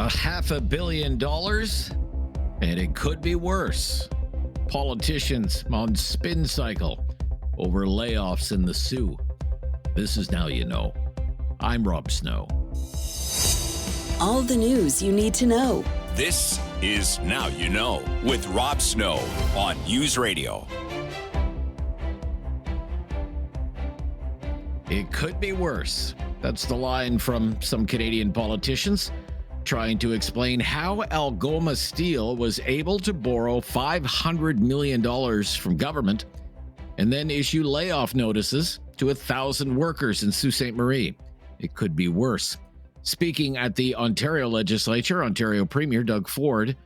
$500 million, and it could be worse. Politicians on spin cycle over layoffs in the Soo. This is Now You Know. I'm Rob Snow. All the news you need to know. This is Now You Know with Rob Snow on News Radio. It could be worse. That's the line from some Canadian politicians trying to explain how Algoma Steel was able to borrow $500 million from government and then issue layoff notices to 1,000 workers in Sault Ste. Marie. It could be worse. Speaking at the Ontario Legislature, Ontario Premier Doug Ford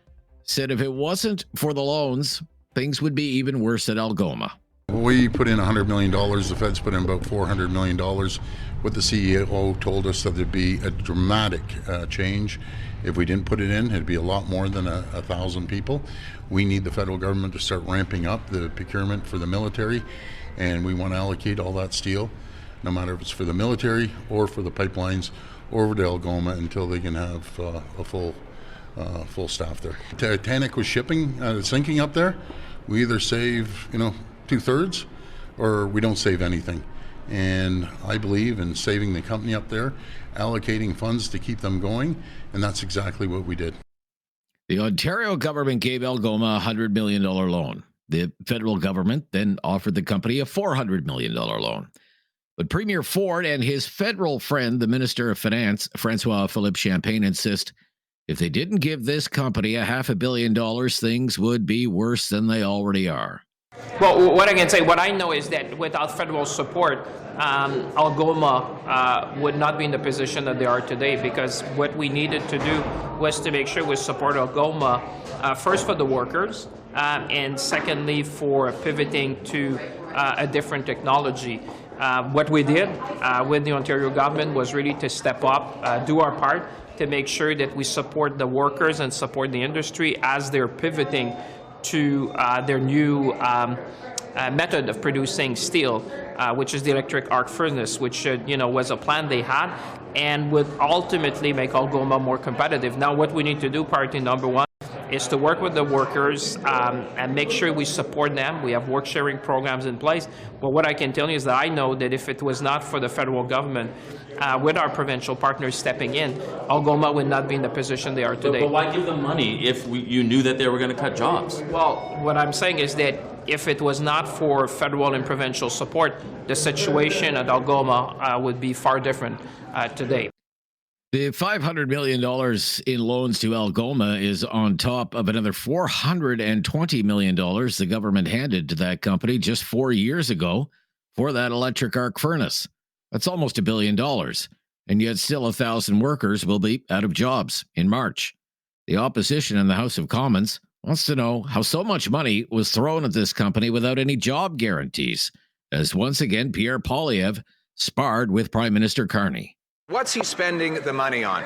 said if it wasn't for the loans, things would be even worse at Algoma. We put in $100 million. The Feds put in about $400 million. What the CEO told us that there'd be a dramatic change. If we didn't put it in, it'd be a lot more than 1,000 people. We need the federal government to start ramping up the procurement for the military, and we want to allocate all that steel, no matter if it's for the military or for the pipelines, over to Algoma until they can have a full staff there. Titanic was sinking up there. We either save, 2/3, or we don't save anything. And I believe in saving the company up there, allocating funds to keep them going, and that's exactly what we did. The Ontario government gave Algoma a $100 million loan. The federal government then offered the company a $400 million loan. But Premier Ford and his federal friend, the Minister of Finance, François-Philippe Champagne, insist if they didn't give this company a $500 million, things would be worse than they already are. Well, what I can say, what I know is that without federal support, Algoma would not be in the position that they are today, because what we needed to do was to make sure we support Algoma, first for the workers, and secondly for pivoting to a different technology. What we did with the Ontario government was really to step up, do our part to make sure that we support the workers and support the industry as they're pivoting to their new method of producing steel, which is the electric arc furnace, which was a plan they had and would ultimately make Algoma more competitive. Now, what we need to do, priority number one, is to work with the workers and make sure we support them. We have work-sharing programs in place. But what I can tell you is that I know that if it was not for the federal government, with our provincial partners stepping in, Algoma would not be in the position they are today. But why give them money if you knew that they were going to cut jobs? Well, what I'm saying is that if it was not for federal and provincial support, the situation at Algoma would be far different today. The $500 million in loans to Algoma is on top of another $420 million the government handed to that company just 4 years ago for that electric arc furnace. That's almost $1 billion, and yet still 1,000 workers will be out of jobs in March. The opposition in the House of Commons wants to know how so much money was thrown at this company without any job guarantees, as once again Pierre Poilievre sparred with Prime Minister Carney. What's he spending the money on?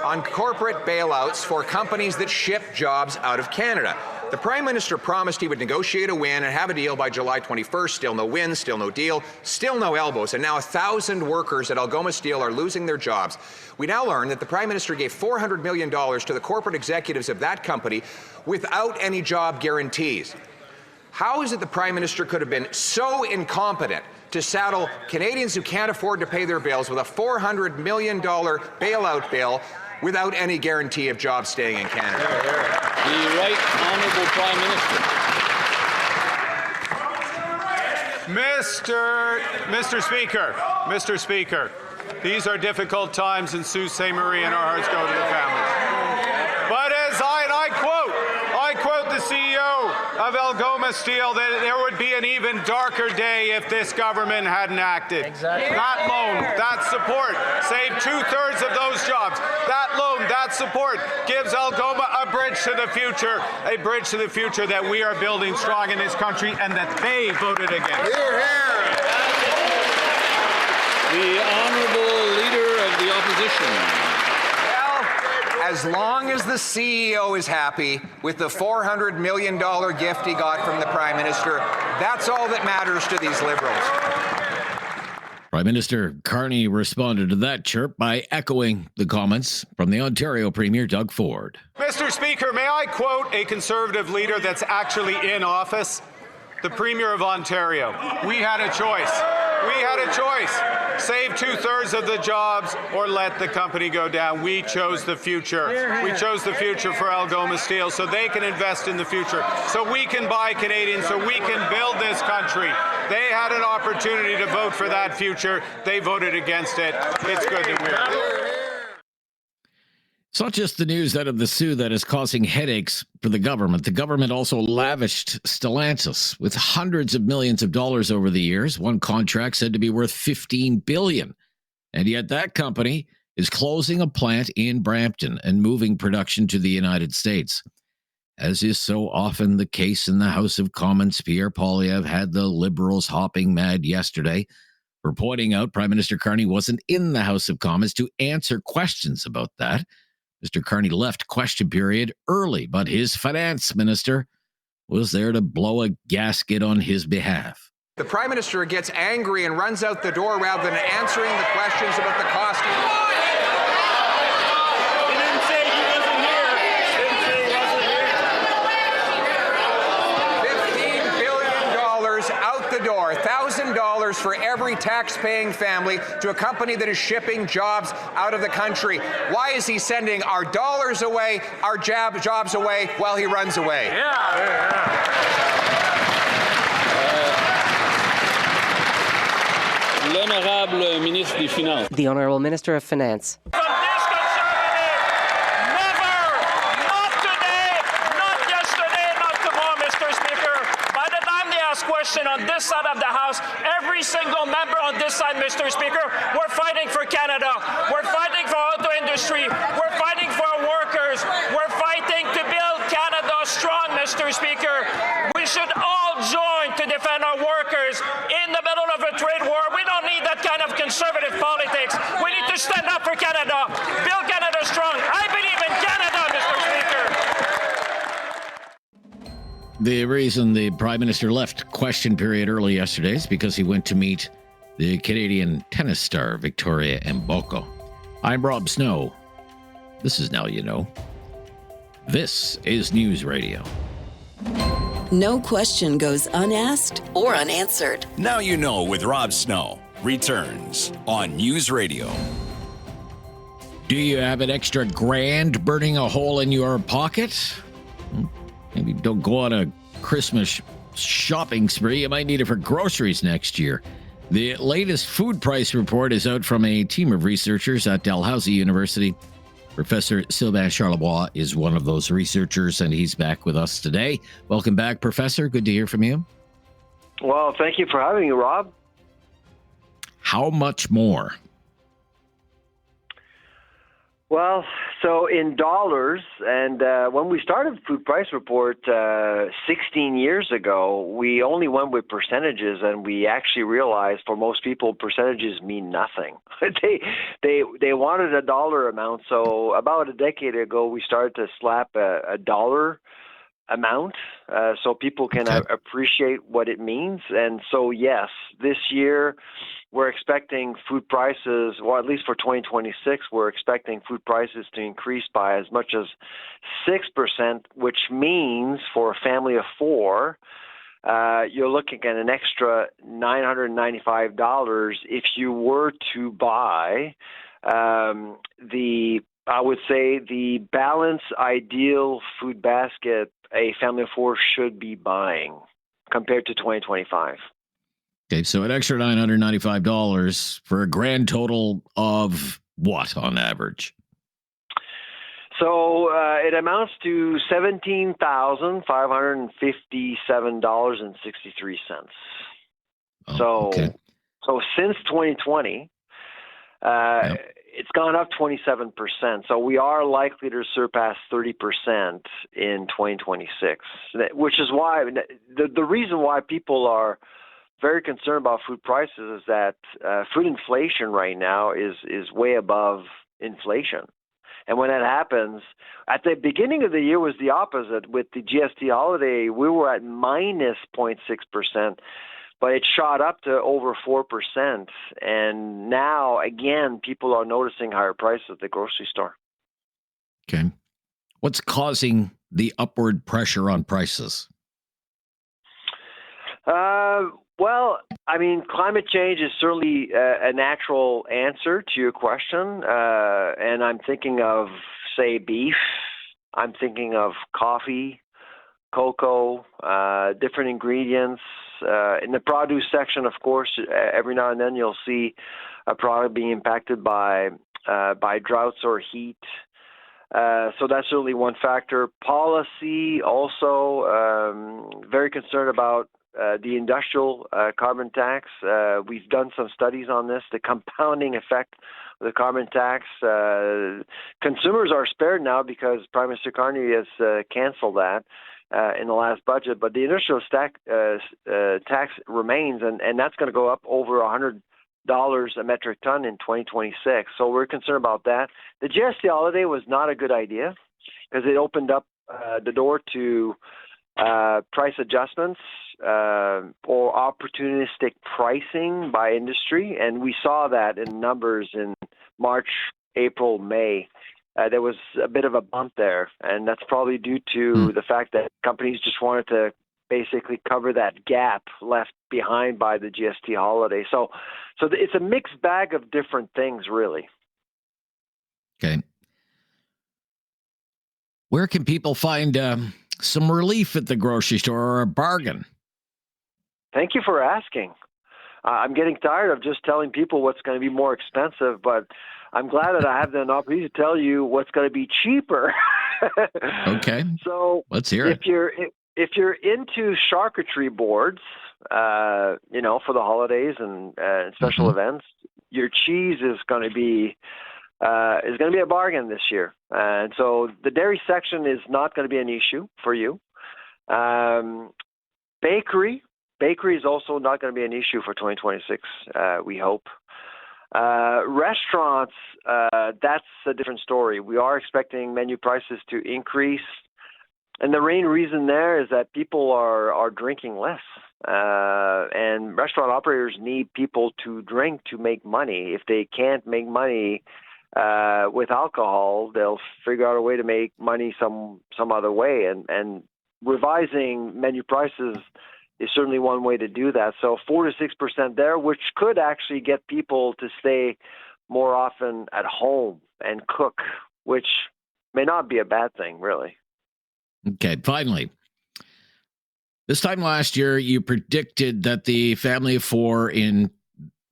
On corporate bailouts for companies that ship jobs out of Canada. The Prime Minister promised he would negotiate a win and have a deal by July 21st. Still no win, still no deal, still no elbows. And now 1,000 workers at Algoma Steel are losing their jobs. We now learn that the Prime Minister gave $400 million to the corporate executives of that company without any job guarantees. How is it the Prime Minister could have been so incompetent to saddle Canadians who can't afford to pay their bills with a $400 million bailout bill without any guarantee of jobs staying in Canada? The Right Honourable Prime Minister. Mr. Speaker, these are difficult times in Sault Ste. Marie, and our hearts go to the families. But as I quote the CEO of Algoma Steel, that there would be an even darker day if this government hadn't acted. Exactly. That loan, that support, saved 2/3 of those jobs. That loan, that support gives Algoma a bridge to the future that we are building strong in this country and that they voted against. Hear, hear. The Honourable Leader of the Opposition. As long as the CEO is happy with the $400 million gift he got from the Prime Minister, that's all that matters to these Liberals. Prime Minister Carney responded to that chirp by echoing the comments from the Ontario Premier Doug Ford. Mr. Speaker, may I quote a Conservative leader that's actually in office? The Premier of Ontario. We had a choice. We had a choice. Save 2/3 of the jobs or let the company go down. We chose the future. We chose the future for Algoma Steel so they can invest in the future, so we can buy Canadian, so we can build this country. They had an opportunity to vote for that future. They voted against it. It's good that we're here. It's not just the news out of the Soo that is causing headaches for the government. The government also lavished Stellantis with hundreds of millions of dollars over the years. One contract said to be worth $15 billion. And yet that company is closing a plant in Brampton and moving production to the United States. As is so often the case in the House of Commons, Pierre Poilievre had the Liberals hopping mad yesterday for pointing out Prime Minister Carney wasn't in the House of Commons to answer questions about that. Mr. Carney left question period early, but his finance minister was there to blow a gasket on his behalf. The Prime Minister gets angry and runs out the door rather than answering the questions about the cost. He didn't say he wasn't here. Didn't say he wasn't here. $15 billion out the door. $1,000 for every tax-paying family to a company that is shipping jobs out of the country. Why is he sending our dollars away, our jobs away, while he runs away? L'honorable ministre des Finances. The Honorable Minister of Finance. From this Conservative, never, not today, not yesterday, not tomorrow, Mr. Speaker. By the time they ask questions on this side of the House, every single member on this side, Mr. Speaker, we're fighting for Canada. We're fighting for our auto industry. We're fighting for our workers. We're fighting to build Canada strong, Mr. Speaker. We should all join to defend our workers in the middle of a trade war. We don't need that kind of conservative politics. We need to stand up for Canada, build Canada strong. I believe in Canada, Mr. Speaker. The reason the Prime Minister left question period early yesterday is because he went to meet the Canadian tennis star Victoria Mboko. I'm Rob Snow. This is Now You Know. This is News Radio. No question goes unasked or unanswered. Now You Know with Rob Snow returns on News Radio. Do you have an extra grand burning a hole in your pocket? Maybe don't go on a Christmas shopping spree. You might need it for groceries next year. The latest food price report is out from a team of researchers at Dalhousie University. Professor Sylvain Charlebois is one of those researchers, and he's back with us today. Welcome back, Professor. Good to hear from you. Well, thank you for having me, Rob. How much more? Well, so in dollars, and when we started the food price report 16 years ago, we only went with percentages, and we actually realized for most people percentages mean nothing. they wanted a dollar amount, so about a decade ago we started to slap a dollar amount so people can appreciate what it means. And so yes, this year we're expecting food prices, or at least for 2026, we're expecting food prices to increase by as much as 6%, which means for a family of four, you're looking at an extra $995 if you were to buy I would say the balanced ideal food basket a family of four should be buying compared to 2025. Okay, so an extra $995 for a grand total of what on average? So it amounts to $17,557.63. So since 2020, it's gone up 27%. So we are likely to surpass 30% in 2026, which is why the reason why people are very concerned about food prices is that food inflation right now is way above inflation. And when that happens, at the beginning of the year was the opposite. With the GST holiday, we were at minus 0.6%. but it shot up to over 4%. And now, again, people are noticing higher prices at the grocery store. Okay. What's causing the upward pressure on prices? Well, I mean, climate change is certainly a natural answer to your question. And I'm thinking of, say, beef. I'm thinking of coffee, cocoa, different ingredients. In the produce section, of course, every now and then you'll see a product being impacted by droughts or heat. So that's certainly one factor. Policy also, very concerned about the industrial carbon tax. We've done some studies on this, the compounding effect of the carbon tax. Consumers are spared now because Prime Minister Carney has canceled that in the last budget, but the industrial tax remains, and that's going to go up over $100 a metric ton in 2026. So we're concerned about that. The GST holiday was not a good idea because it opened up the door to price adjustments or opportunistic pricing by industry, and we saw that in numbers in March, April, May. There was a bit of a bump there, and that's probably due to the fact that companies just wanted to basically cover that gap left behind by the GST holiday. So it's a mixed bag of different things, really. Okay. Where can people find some relief at the grocery store or a bargain? Thank you for asking. I'm getting tired of just telling people what's going to be more expensive, but I'm glad that I have the opportunity to tell you what's going to be cheaper. Okay. So let's hear it. If you're into charcuterie boards, for the holidays and special events, your cheese is going to be a bargain this year. And so the dairy section is not going to be an issue for you. Bakery is also not going to be an issue for 2026, we hope. Restaurants, that's a different story. We are expecting menu prices to increase. And the main reason there is that people are drinking less. And restaurant operators need people to drink to make money. If they can't make money with alcohol, they'll figure out a way to make money some other way. And revising menu prices is certainly one way to do that. So 4 to 6% there, which could actually get people to stay more often at home and cook, which may not be a bad thing, really. Okay, finally. This time last year, you predicted that the family of four in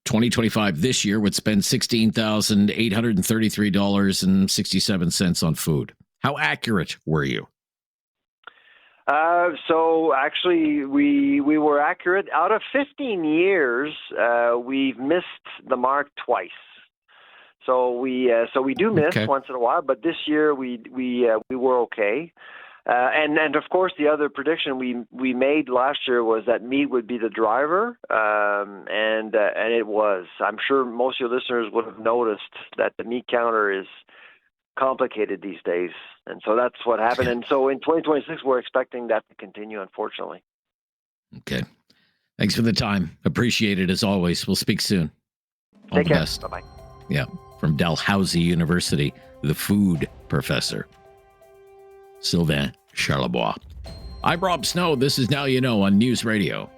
2025 this year would spend $16,833.67 on food. How accurate were you? So actually, we were accurate. Out of 15 years, we've missed the mark twice. So we do miss once in a while, but this year we were okay. And of course, the other prediction we made last year was that meat would be the driver, and it was. I'm sure most of your listeners would have noticed that the meat counter is complicated these days, and so that's what happened. And so in 2026, we're expecting that to continue, unfortunately. Okay. Thanks for the time. Appreciate it as always. We'll speak soon. All Take the care. best. Bye-bye. Yeah. From Dalhousie University, the food professor, Sylvain Charlebois. I'm Rob Snow. This is Now You Know on News Radio.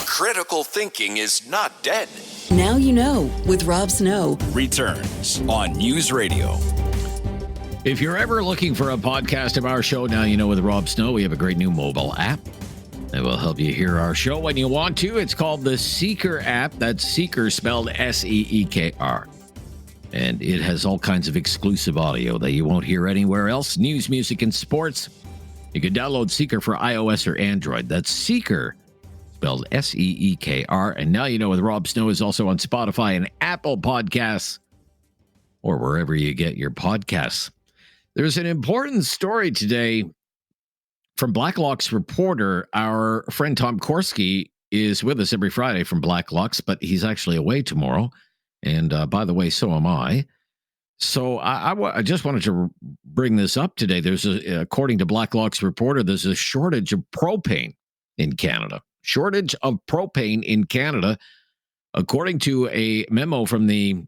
Critical thinking is not dead. Now You Know with Rob Snow Returns on News Radio. If you're ever looking for a podcast of our show, Now You Know with Rob Snow, we have a great new mobile app that will help you hear our show when you want to. It's called the Seeker app. That's Seeker spelled S-E-E-K-R. And it has all kinds of exclusive audio that you won't hear anywhere else. News, music, and sports. You can download Seeker for iOS or Android. That's Seeker spelled S-E-E-K-R. And Now You Know with Rob Snow is also on Spotify and Apple Podcasts or wherever you get your podcasts. There's an important story today from Blacklock's reporter. Our friend Tom Korski is with us every Friday from Blacklock's, but he's actually away tomorrow. And by the way, so am I. So I just wanted to bring this up today. According to Blacklock's reporter, there's a shortage of propane in Canada. Shortage of propane in Canada, according to a memo from the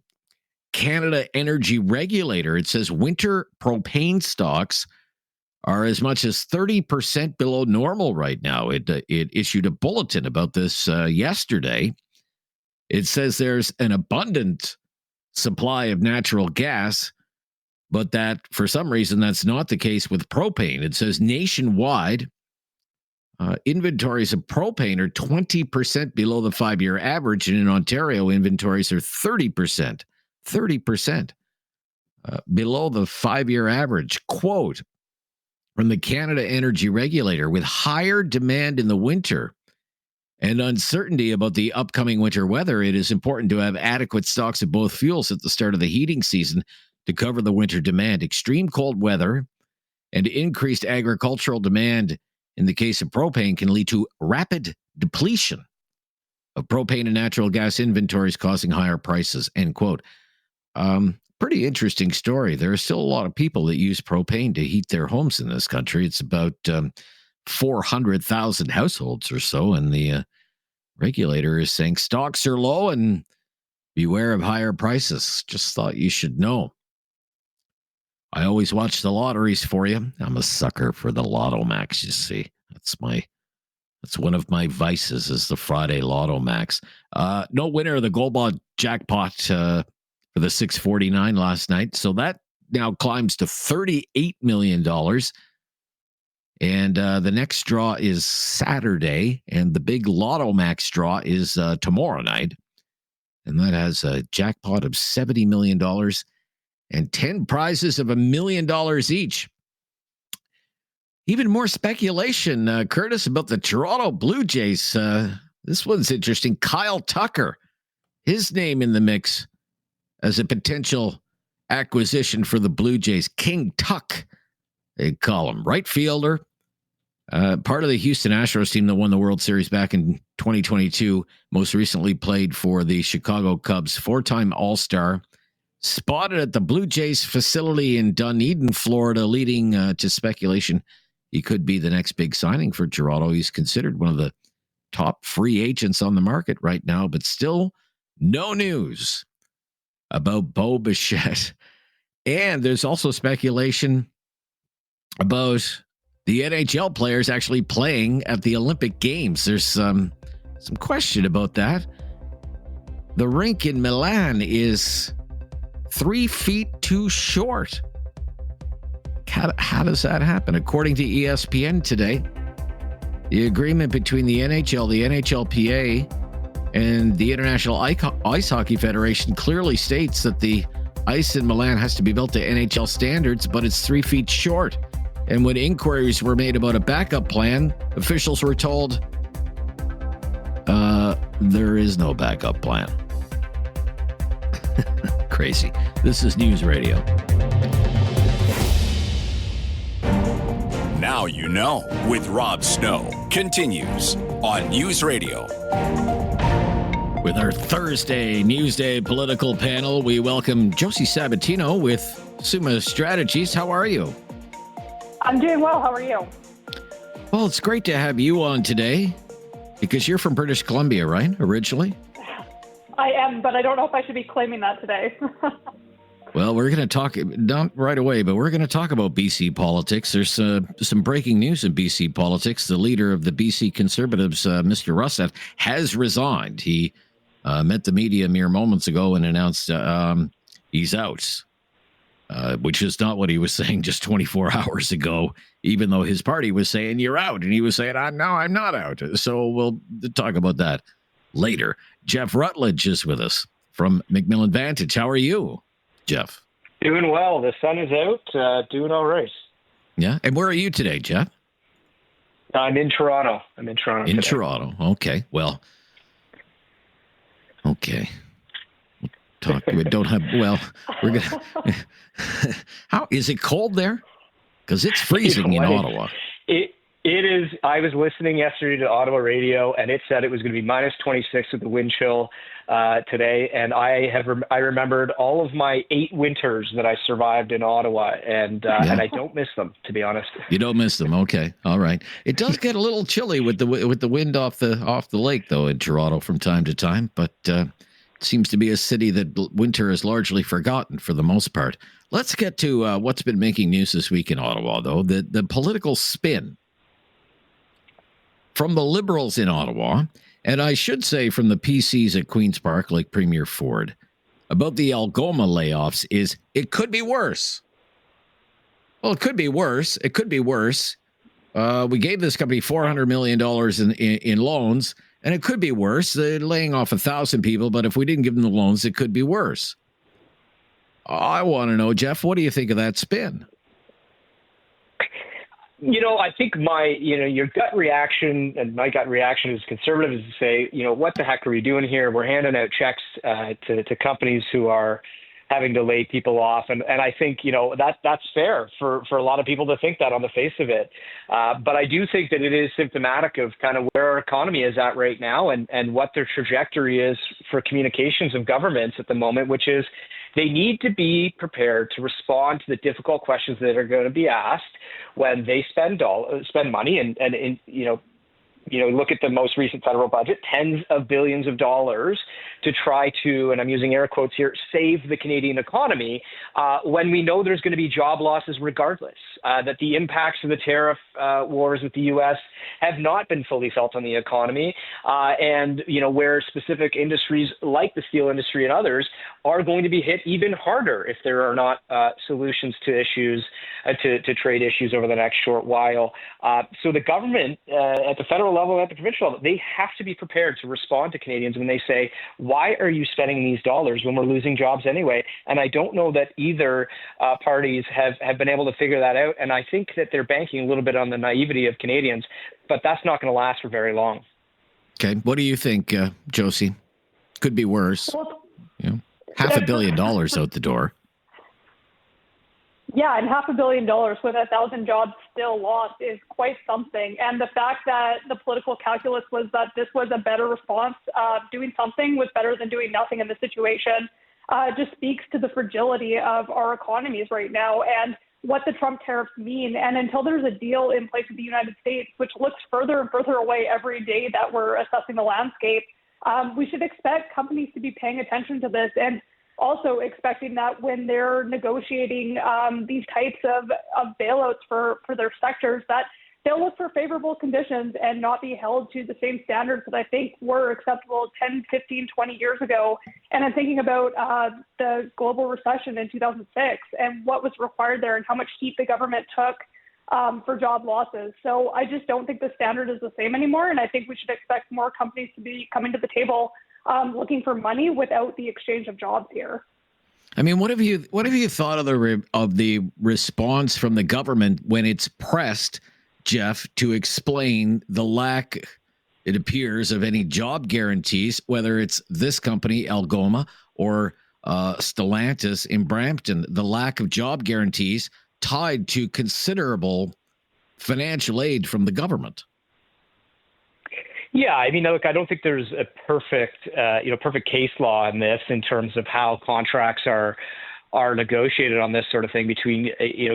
Canada Energy Regulator. It says winter propane stocks are as much as 30% below normal right now. It issued a bulletin about this yesterday. It says there's an abundant supply of natural gas, but that for some reason that's not the case with propane. It says nationwide inventories of propane are 20% below the 5-year average, and in Ontario inventories are 30% below the 5-year average. Quote from the Canada Energy Regulator: with higher demand in the winter and uncertainty about the upcoming winter weather, it is important to have adequate stocks of both fuels at the start of the heating season to cover the winter demand. Extreme cold weather and increased agricultural demand in the case of propane can lead to rapid depletion of propane and natural gas inventories, causing higher prices, end quote. Pretty interesting story. There are still a lot of people that use propane to heat their homes in this country. It's about 400,000 households or so, and the regulator is saying stocks are low and beware of higher prices. Just thought you should know. I always watch the lotteries for you. I'm a sucker for the Lotto Max, you see. That's one of my vices, is the Friday Lotto Max. No winner of the Gold Ball jackpot for the 649 last night, so that now climbs to $38 million. And the next draw is Saturday, and the big Lotto Max draw is tomorrow night. And that has a jackpot of $70 million and 10 prizes of $1 million each. Even more speculation, Curtis, about the Toronto Blue Jays. This one's interesting. Kyle Tucker, his name in the mix as a potential acquisition for the Blue Jays. King Tuck, they call him. Right fielder. Part of the Houston Astros team that won the World Series back in 2022, most recently played for the Chicago Cubs, 4-time All-Star, spotted at the Blue Jays facility in Dunedin, Florida, leading to speculation he could be the next big signing for Toronto. He's considered one of the top free agents on the market right now, but still no news about Bo Bichette. And there's also speculation about the NHL players actually playing at the Olympic Games. There's some question about that. The rink in Milan is 3 feet too short. How does that happen? According to ESPN today, the agreement between the NHL, the NHLPA, and the International Ice Hockey Federation clearly states that the ice in Milan has to be built to NHL standards, but it's 3 feet short. And when inquiries were made about a backup plan, officials were told there is no backup plan. Crazy. This is News Radio. Now you know with Rob Snow continues on News Radio. With our Thursday Newsday political panel, we welcome Josie Sabatino with Summa Strategies. How are you? I'm doing well. How are you? Well, it's great to have you on today because you're from British Columbia, right? Originally? I am, but I don't know if I should be claiming that today. Well, we're going to talk, not right away, but we're going to talk about BC politics. There's some breaking news in BC politics. The leader of the BC Conservatives, Mr. Rutledge, has resigned. He met the media mere moments ago and announced he's out, which is not what he was saying just 24 hours ago, even though his party was saying, you're out. And he was saying, no, I'm not out. So we'll talk about that later. Jeff Rutledge is with us from McMillan Vantage. How are you, Jeff? Doing well. The sun is out. Doing all right. Yeah. And where are you today, Jeff? I'm in Toronto. In Toronto. Okay. Well, okay. Talk. We don't have. Well, we're gonna. How is it cold there? Because it's freezing in Ottawa. It It is. I was listening yesterday to Ottawa radio, and it said it was going to be minus 26 with the wind chill today. And I remembered all of my 8 winters that I survived in Ottawa, and I don't miss them, to be honest. You don't miss them. Okay, all right. It does get a little chilly with the wind off the lake though in Toronto from time to time, but it seems to be a city that winter is largely forgotten for the most part. Let's get to what's been making news this week in Ottawa, though the political spin from the Liberals in Ottawa, and I should say from the PCs at Queen's Park, like Premier Ford, about the Algoma layoffs is it could be worse. Well, it could be worse. It could be worse. We gave this company $400 million in loans, and it could be worse. They're laying off 1,000 people, but if we didn't give them the loans, it could be worse. I want to know, Jeff, what do you think of that spin? I think your gut reaction, and my gut reaction as conservative, is to say, what the heck are we doing here? We're handing out checks to companies who are having to lay people off. And I think, that's fair for a lot of people to think that on the face of it. But I do think that it is symptomatic of kind of where our economy is at right now and what their trajectory is for communications of governments at the moment, which is they need to be prepared to respond to the difficult questions that are going to be asked when they spend money and look at the most recent federal budget, tens of billions of dollars to try to, and I'm using air quotes here, save the Canadian economy when we know there's going to be job losses regardless, that the impacts of the tariff wars with the U.S. have not been fully felt on the economy, and where specific industries like the steel industry and others are going to be hit even harder if there are not solutions to issues, to trade issues over the next short while. So the government at the federal level and at the provincial level, they have to be prepared to respond to Canadians when they say, why are you spending these dollars when we're losing jobs anyway? And I don't know that either parties have been able to figure that out. And I think that they're banking a little bit on the naivety of Canadians, but that's not going to last for very long. Okay. What do you think, Josie? Could be worse. $500 million out the door. Yeah, and $500 million with 1,000 jobs still lost is quite something. And the fact that the political calculus was that this was a better response, doing something was better than doing nothing in the situation, just speaks to the fragility of our economies right now and what the Trump tariffs mean. And until there's a deal in place with the United States, which looks further and further away every day that we're assessing the landscape, we should expect companies to be paying attention to this and also expecting that when they're negotiating these types of bailouts for their sectors, that they'll look for favorable conditions and not be held to the same standards that I think were acceptable 10, 15, 20 years ago. And I'm thinking about the global recession in 2006 and what was required there and how much heat the government took for job losses. So I just don't think the standard is the same anymore. And I think we should expect more companies to be coming to the table looking for money without the exchange of jobs here. I mean, what have you thought of the response from the government when it's pressed, Jeff, to explain the lack, it appears, of any job guarantees, whether it's this company, Algoma, or Stellantis in Brampton, the lack of job guarantees tied to considerable financial aid from the government? Yeah, I mean, look, I don't think there's a perfect case law in this in terms of how contracts are negotiated on this sort of thing between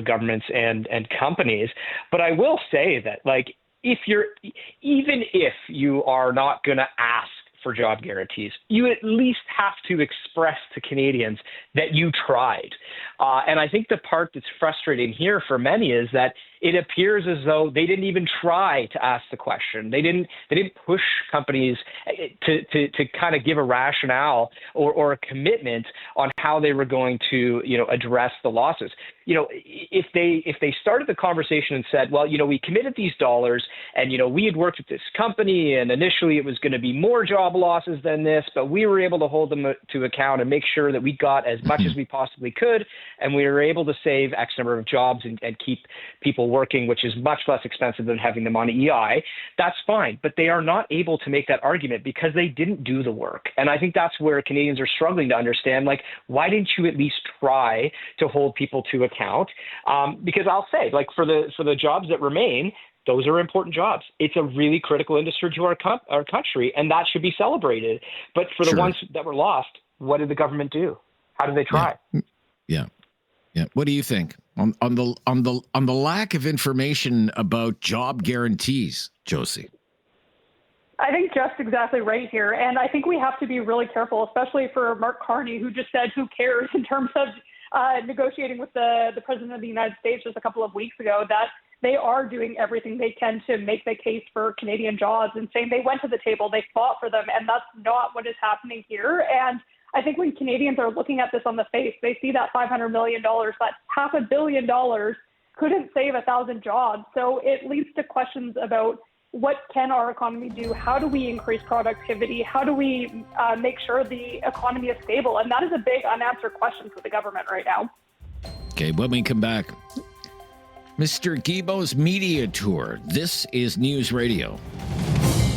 governments and companies. But I will say that, like, even if you are not going to ask for job guarantees, you at least have to express to Canadians that you tried. And I think the part that's frustrating here for many is that it appears as though they didn't even try to ask the question. They didn't push companies to kind of give a rationale or a commitment on how they were going to address the losses. If they started the conversation and said, well, we committed these dollars and we had worked with this company and initially it was going to be more job losses than this, but we were able to hold them to account and make sure that we got as much as we possibly could, and we were able to save X number of jobs and keep people working, which is much less expensive than having them on EI, that's fine. But they are not able to make that argument because they didn't do the work. And I think that's where Canadians are struggling to understand, like, why didn't you at least try to hold people to account? Because I'll say, like, for the jobs that remain, those are important jobs. It's a really critical industry to our country, and that should be celebrated. But for the ones that were lost, what did the government do? How did they try? Yeah. What do you think on the lack of information about job guarantees, Josie? I think Jeff's exactly right here. And I think we have to be really careful, especially for Mark Carney, who just said, who cares in terms of negotiating with the President of the United States just a couple of weeks ago, that they are doing everything they can to make the case for Canadian jobs and saying they went to the table, they fought for them. And that's not what is happening here. And I think when Canadians are looking at this on the face, they see that $500 million, that $500 million couldn't save 1,000 jobs. So it leads to questions about what can our economy do? How do we increase productivity? How do we make sure the economy is stable? And that is a big unanswered question for the government right now. Okay, when we come back, Mr. Guilbeault's media tour. This is News Radio.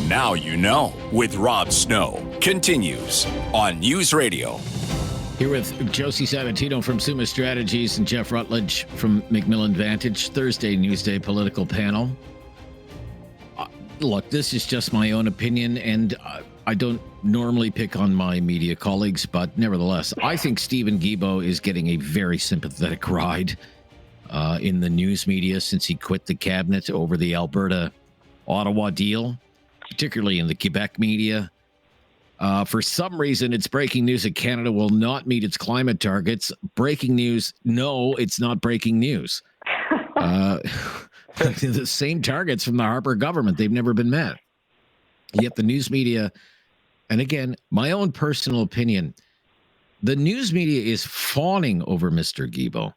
Now you know with Rob Snow continues on News Radio. Here with Josie Sabatino from Summa Strategies and Jeff Rutledge from McMillan Vantage, Thursday Newsday political panel. Look, this is just my own opinion, and I don't normally pick on my media colleagues, but nevertheless, I think Stephen Guilbeault is getting a very sympathetic ride in the news media since he quit the cabinet over the Alberta-Ottawa deal, particularly in the Quebec media. For some reason, it's breaking news that Canada will not meet its climate targets. Breaking news, no, it's not breaking news. The same targets from the Harper government. They've never been met. Yet the news media, and again, my own personal opinion, the news media is fawning over Mr. Guilbeault.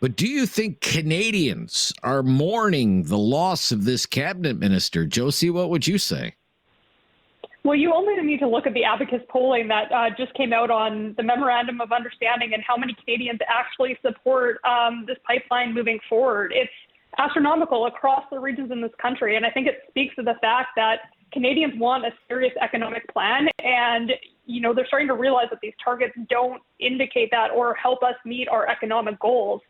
But do you think Canadians are mourning the loss of this cabinet minister? Josie, what would you say? Well, you only need to look at the Abacus polling that just came out on the Memorandum of Understanding and how many Canadians actually support this pipeline moving forward. It's astronomical across the regions in this country. And I think it speaks to the fact that Canadians want a serious economic plan. And, you know, they're starting to realize that these targets don't indicate that or help us meet our economic goals,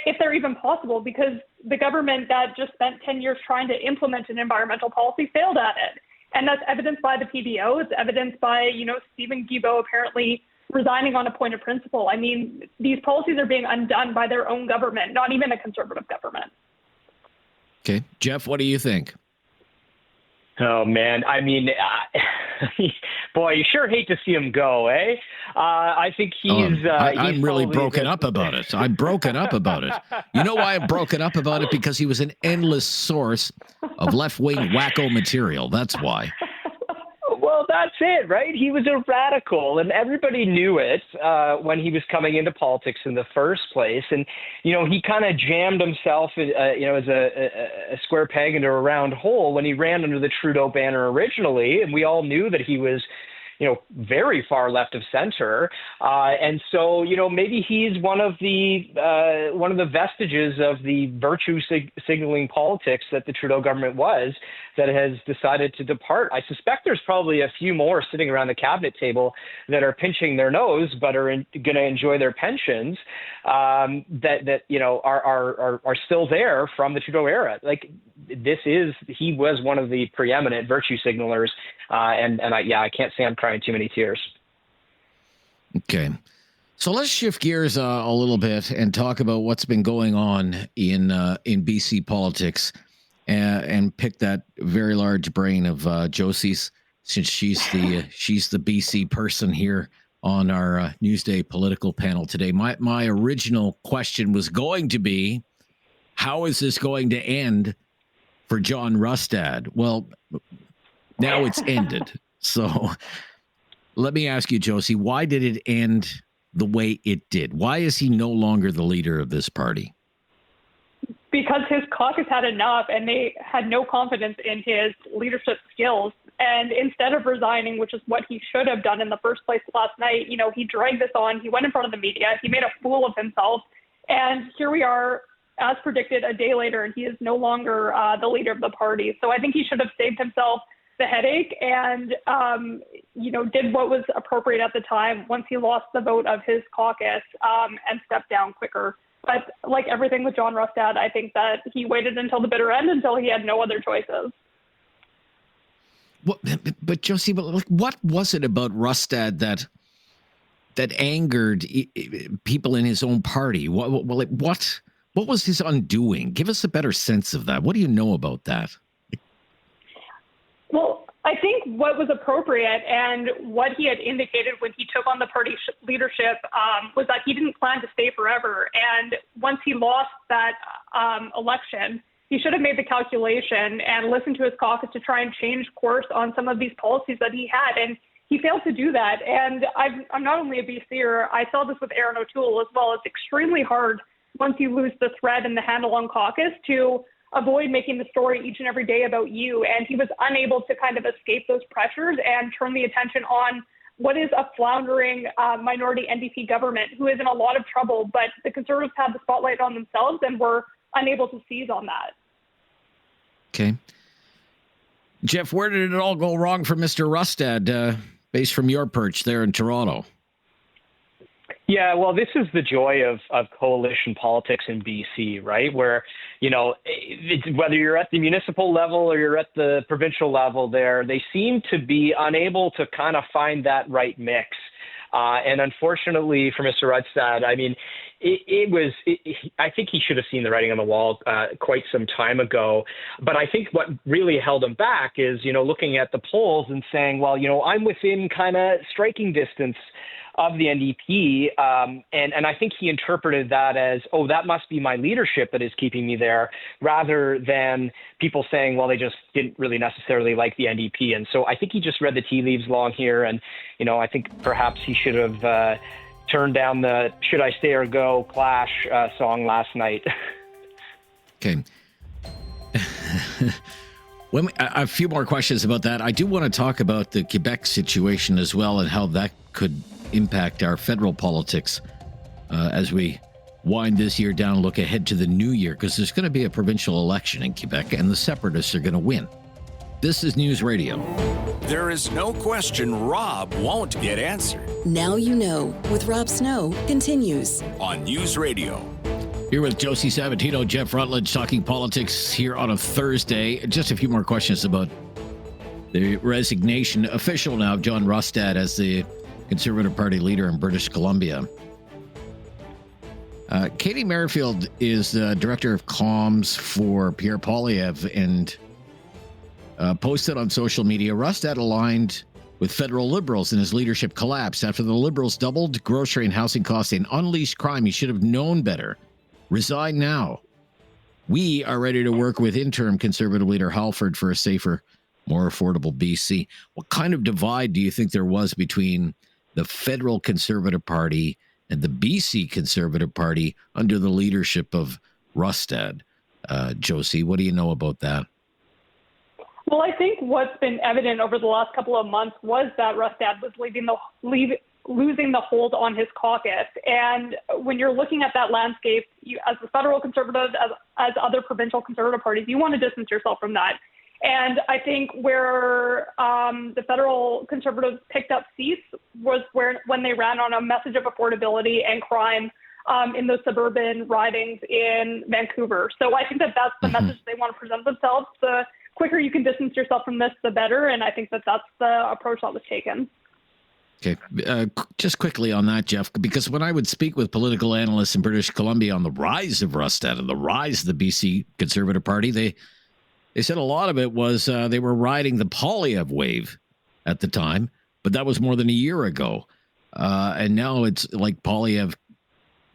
if they're even possible, because the government that just spent 10 years trying to implement an environmental policy failed at it. And that's evidenced by the PBO. It's evidenced by, you know, Stephen Guilbeault apparently resigning on a point of principle. I mean, these policies are being undone by their own government, not even a conservative government. Okay. Jeff, what do you think? Oh, man. I mean, boy, you sure hate to see him go, eh? I think I'm really broken up about it. I'm broken up about it. You know why I'm broken up about it? Because he was an endless source of left-wing wacko material. That's why. Well, that's it, right? He was a radical, and everybody knew it when he was coming into politics in the first place. And, you know, he kind of jammed himself, as a square peg into a round hole when he ran under the Trudeau banner originally. And we all knew that he was, you know, very far left of center. And so, you know, maybe he's one of the vestiges of the virtue signaling politics that the Trudeau government was that has decided to depart. I suspect there's probably a few more sitting around the cabinet table that are pinching their nose, but are going to enjoy their pensions that you know, are still there from the Trudeau era. Like, he was one of the preeminent virtue signalers. I can't say I'm crying too many tears. Okay. So let's shift gears a little bit and talk about what's been going on in BC politics and pick that very large brain of Josie's, since she's the BC person here on our Newsday political panel today. My original question was going to be, how is this going to end for John Rustad? Well, now it's ended. So let me ask you, Josie, why did it end the way it did? Why is he no longer the leader of this party? Because his caucus had enough and they had no confidence in his leadership skills. And instead of resigning, which is what he should have done in the first place last night, you know, he dragged this on. He went in front of the media. He made a fool of himself. And here we are, as predicted, a day later, and he is no longer the leader of the party. So I think he should have saved himself the headache and, you know, did what was appropriate at the time once he lost the vote of his caucus and stepped down quicker. But like everything with John Rustad, I think that he waited until the bitter end, until he had no other choices. But Josie, what was it about Rustad that angered people in his own party? What was his undoing? Give us a better sense of that. What do you know about that? Well, I think what was appropriate and what he had indicated when he took on the party leadership was that he didn't plan to stay forever. And once he lost that election, he should have made the calculation and listened to his caucus to try and change course on some of these policies that he had. And he failed to do that. And I'm not only a BCer, I saw this with Aaron O'Toole as well. It's extremely hard once you lose the thread and the handle on caucus to avoid making the story each and every day about you. And he was unable to kind of escape those pressures and turn the attention on what is a floundering minority NDP government who is in a lot of trouble. But the Conservatives had the spotlight on themselves and were unable to seize on that. Okay. Jeff, where did it all go wrong for Mr. Rustad, based from your perch there in Toronto? Yeah, well, this is the joy of coalition politics in BC, right? Where, whether you're at the municipal level or you're at the provincial level there, they seem to be unable to kind of find that right mix. And unfortunately for Mr. Rustad, I mean, I think he should have seen the writing on the wall quite some time ago. But I think what really held him back is, looking at the polls and saying, well, I'm within kind of striking distance of the NDP. And I think he interpreted that as, oh, that must be my leadership that is keeping me there, rather than people saying, well, they just didn't really necessarily like the NDP. And so I think he just read the tea leaves long here. And, I think perhaps he should have turned down the Should I Stay or Go Clash song last night. Okay. A few more questions about that. I do want to talk about the Quebec situation as well and how that could impact our federal politics as we wind this year down, look ahead to the new year, because there's going to be a provincial election in Quebec and the separatists are going to win. This is News Radio. There is no question Rob won't get answered. Now You Know with Rob Snow continues on News Radio. Here with Josie Sabatino, Jeff Rutledge, talking politics here on a Thursday. Just a few more questions about the resignation, official now, of John Rustad as the Conservative Party leader in British Columbia. Katie Merrifield is the director of comms for Pierre Poilievre and posted on social media, Rustad aligned with federal Liberals and his leadership collapsed. After the Liberals doubled grocery and housing costs and unleashed crime, he should have known better. Resign now. We are ready to work with interim Conservative leader Halford for a safer, more affordable BC. What kind of divide do you think there was between the federal Conservative Party and the BC Conservative Party under the leadership of Rustad? Josie, what do you know about that? Well, I think what's been evident over the last couple of months was that Rustad was losing the hold on his caucus. And when you're looking at that landscape, you, as the federal Conservative, as other provincial Conservative parties, you want to distance yourself from that. And I think where the federal Conservatives picked up seats was when they ran on a message of affordability and crime in those suburban ridings in Vancouver. So I think that that's the message they want to present themselves. The quicker you can distance yourself from this, the better. And I think that that's the approach that was taken. Okay. Just quickly on that, Jeff, because when I would speak with political analysts in British Columbia on the rise of Rustad and the rise of the BC Conservative Party, they said a lot of it was they were riding the Poilievre wave at the time, but that was more than a year ago. And now it's like the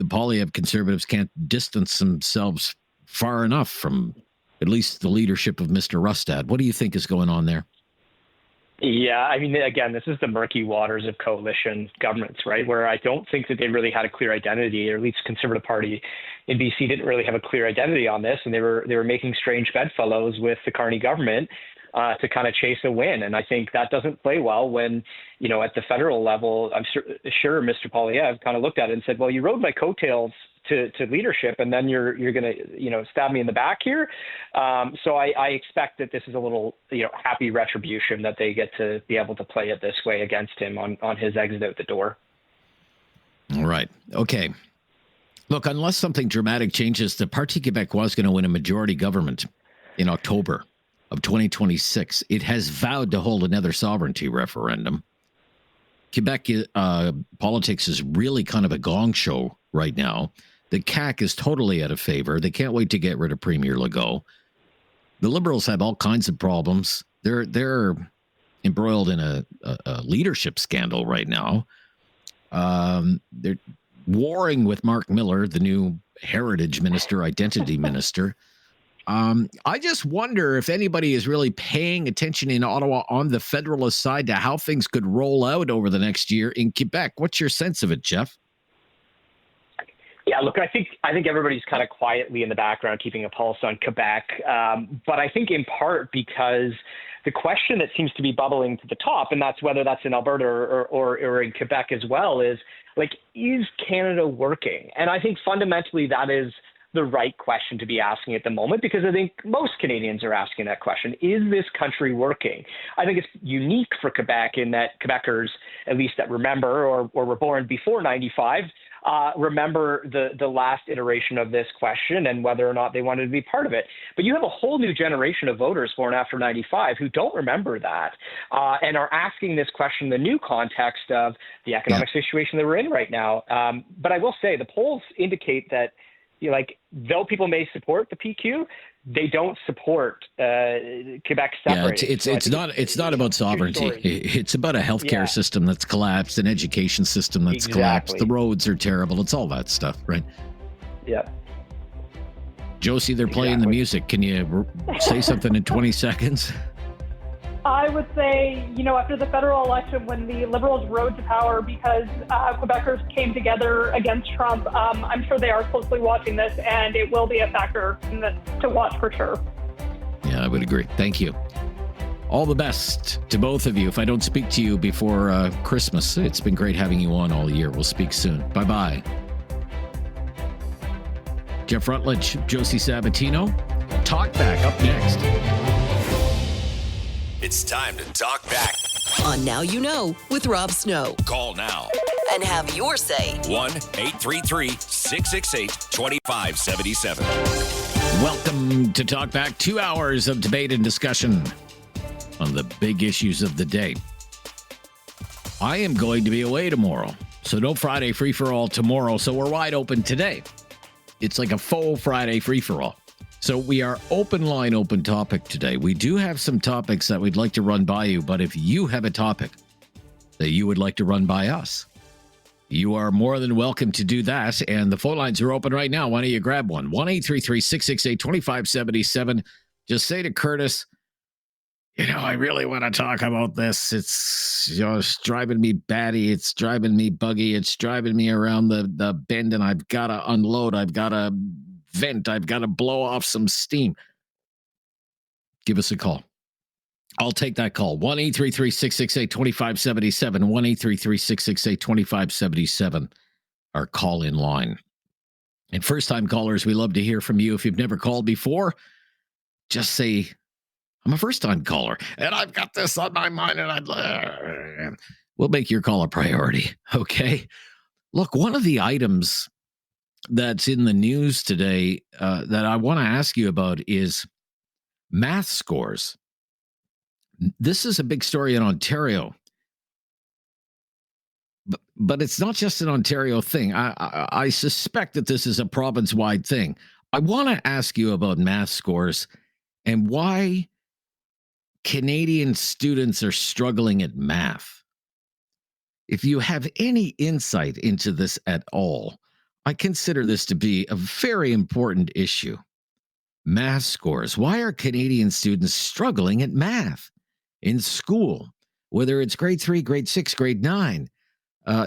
Poilievre Conservatives can't distance themselves far enough from at least the leadership of Mr. Rustad. What do you think is going on there? Yeah, I mean, again, this is the murky waters of coalition governments, right, where I don't think that they really had a clear identity, or at least Conservative Party in BC didn't really have a clear identity on this, and they were making strange bedfellows with the Carney government to kind of chase a win. And I think that doesn't play well when, at the federal level, I'm sure Mr. Poilievre kind of looked at it and said, well, you rode my coattails to leadership, and then you're going to, stab me in the back here. So I expect that this is a little, happy retribution that they get to be able to play it this way against him on his exit out the door. All right. Okay. Look, unless something dramatic changes, the Parti Québécois is going to win a majority government in October of 2026. It has vowed to hold another sovereignty referendum. Quebec politics is really kind of a gong show right now. The CAQ is totally out of favor. They can't wait to get rid of Premier Legault. The Liberals have all kinds of problems. They're embroiled in a leadership scandal right now. They're warring with Mark Miller, the new heritage minister, identity minister. I just wonder if anybody is really paying attention in Ottawa on the federalist side to how things could roll out over the next year in Quebec. What's your sense of it, Jeff? Yeah, look, I think everybody's kind of quietly in the background keeping a pulse on Quebec, but I think in part because the question that seems to be bubbling to the top, and that's whether that's in Alberta or in Quebec as well, is Canada working? And I think fundamentally that is the right question to be asking at the moment, because I think most Canadians are asking that question. Is this country working? I think it's unique for Quebec in that Quebecers, at least that remember or were born before 95, remember the last iteration of this question and whether or not they wanted to be part of it. But you have a whole new generation of voters born after 95 who don't remember that and are asking this question in the new context of the economic situation that we're in right now. But I will say the polls indicate that though people may support the PQ, they don't support Quebec separate. Yeah, it's not about sovereignty. It's about a healthcare system that's collapsed, an education system that's collapsed. The roads are terrible. It's all that stuff, right? Yeah. Josie, they're playing the music. Can you say something in 20 seconds? I would say, after the federal election, when the Liberals rode to power because Quebecers came together against Trump, I'm sure they are closely watching this, and it will be a factor to watch for sure. Yeah, I would agree. Thank you. All the best to both of you. If I don't speak to you before Christmas, it's been great having you on all year. We'll speak soon. Bye-bye. Jeff Rutledge, Josie Sabatino. Talkback up next. It's time to talk back. On Now You Know with Rob Snow. Call now. And have your say. 1-833-668-2577. Welcome to Talkback. 2 hours of debate and discussion on the big issues of the day. I am going to be away tomorrow, so no Friday free-for-all tomorrow, so we're wide open today. It's like a faux Friday free-for-all. So we are open line, open topic today. We do have some topics that we'd like to run by you, but if you have a topic that you would like to run by us, you are more than welcome to do that. And the phone lines are open right now. Why don't you grab one? 1-833-668-2577. Just say to Curtis, I really want to talk about this. It's, it's driving me batty. It's driving me buggy. It's driving me around the bend, and I've got to unload. I've got to vent. I've got to blow off some steam. Give us a call. I'll take that call. 1-833-668-2577. 1-833-668-2577. Our call-in line. And first-time callers, we love to hear from you. If you've never called before, just say, I'm a first-time caller, and I've got this on my mind, and we'll make your call a priority, okay? Look, one of the items that's in the news today that I want to ask you about is math scores. This is a big story in Ontario, but it's not just an Ontario thing. I suspect that this is a province-wide thing. I want to ask you about math scores and why Canadian students are struggling at math. If you have any insight into this at all, I consider this to be a very important issue. Math scores. Why are Canadian students struggling at math in school, whether it's grade 3, grade 6, grade 9?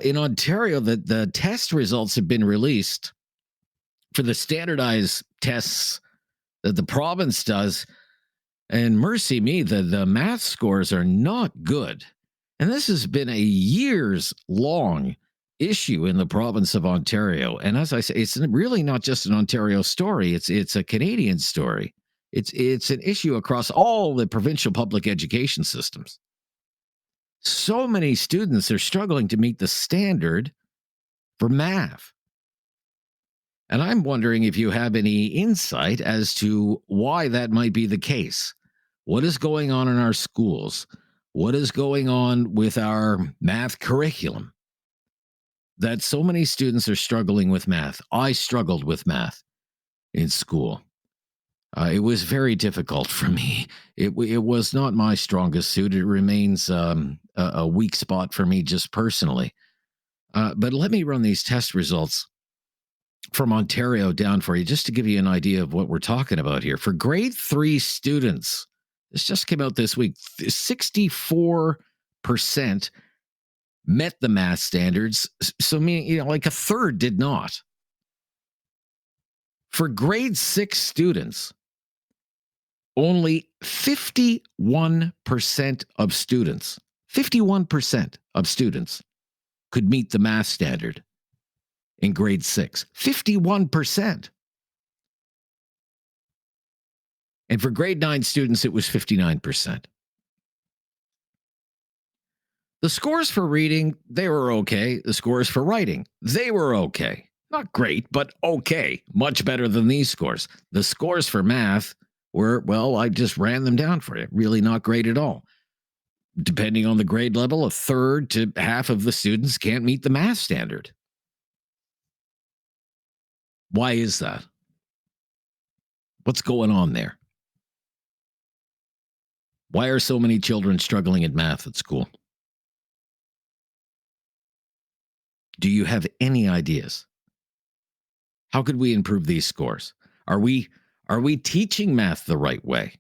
In Ontario, the test results have been released for the standardized tests that the province does. And mercy me, the math scores are not good. And this has been a years-long issue in the province of Ontario. And as I say, it's really not just an Ontario story. It's a Canadian story. It's an issue across all the provincial public education systems. So many students are struggling to meet the standard for math. And I'm wondering if you have any insight as to why that might be the case. What is going on in our schools? What is going on with our math curriculum that so many students are struggling with math? I struggled with math in school. It was very difficult for me. It was not my strongest suit. It remains a weak spot for me just personally. But let me run these test results from Ontario down for you, just to give you an idea of what we're talking about here. For grade 3 students, this just came out this week, 64% met the math standards. So, meaning, like a third did not. For grade 6 students, only 51% of students, 51% of students could meet the math standard in grade 6. 51%. And for grade 9 students, it was 59%. The scores for reading, they were okay. The scores for writing, they were okay. Not great, but okay. Much better than these scores. The scores for math were, well, I just ran them down for you. Really not great at all. Depending on the grade level, a third to half of the students can't meet the math standard. Why is that? What's going on there? Why are so many children struggling at math at school? Do you have any ideas? How could we improve these scores? Are we teaching math the right way?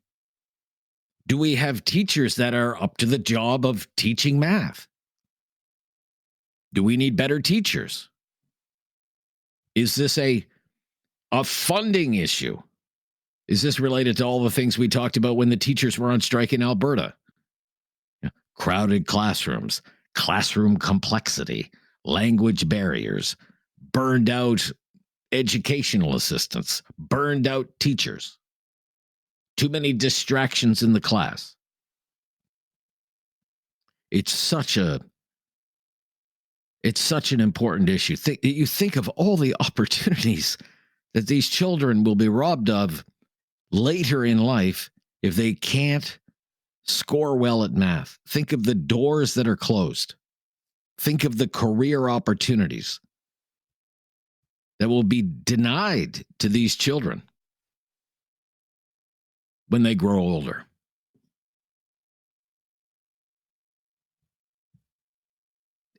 Do we have teachers that are up to the job of teaching math? Do we need better teachers? Is this a funding issue? Is this related to all the things we talked about when the teachers were on strike in Alberta? Crowded classrooms, classroom complexity, language barriers, burned out educational assistants, burned out teachers, too many distractions in the class. It's such an important issue. You think of all the opportunities that these children will be robbed of later in life if they can't score well at math. Think of the doors that are closed. Think of the career opportunities that will be denied to these children when they grow older.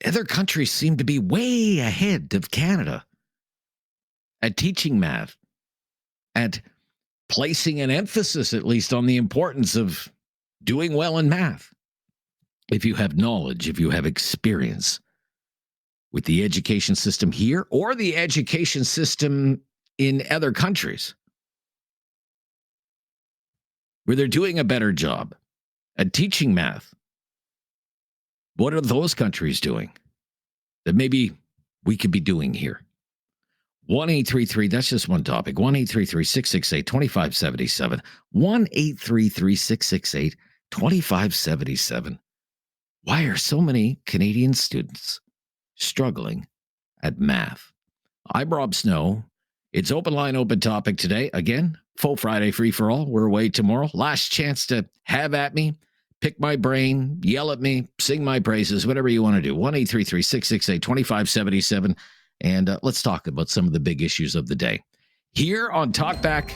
Other countries seem to be way ahead of Canada at teaching math, at placing an emphasis, at least, on the importance of doing well in math. If you have knowledge, if you have experience with the education system here or the education system in other countries, where they're doing a better job at teaching math, what are those countries doing that maybe we could be doing here? 1-833, that's just one topic. 1-833-668-2577. 1-833-668-2577. Why are so many Canadian students struggling at math? I'm Rob Snow. It's Open Line, Open Topic today. Again, full Friday free for all. We're away tomorrow. Last chance to have at me, pick my brain, yell at me, sing my praises, whatever you want to do. 1-833-668-2577. And let's talk about some of the big issues of the day. Here on Talkback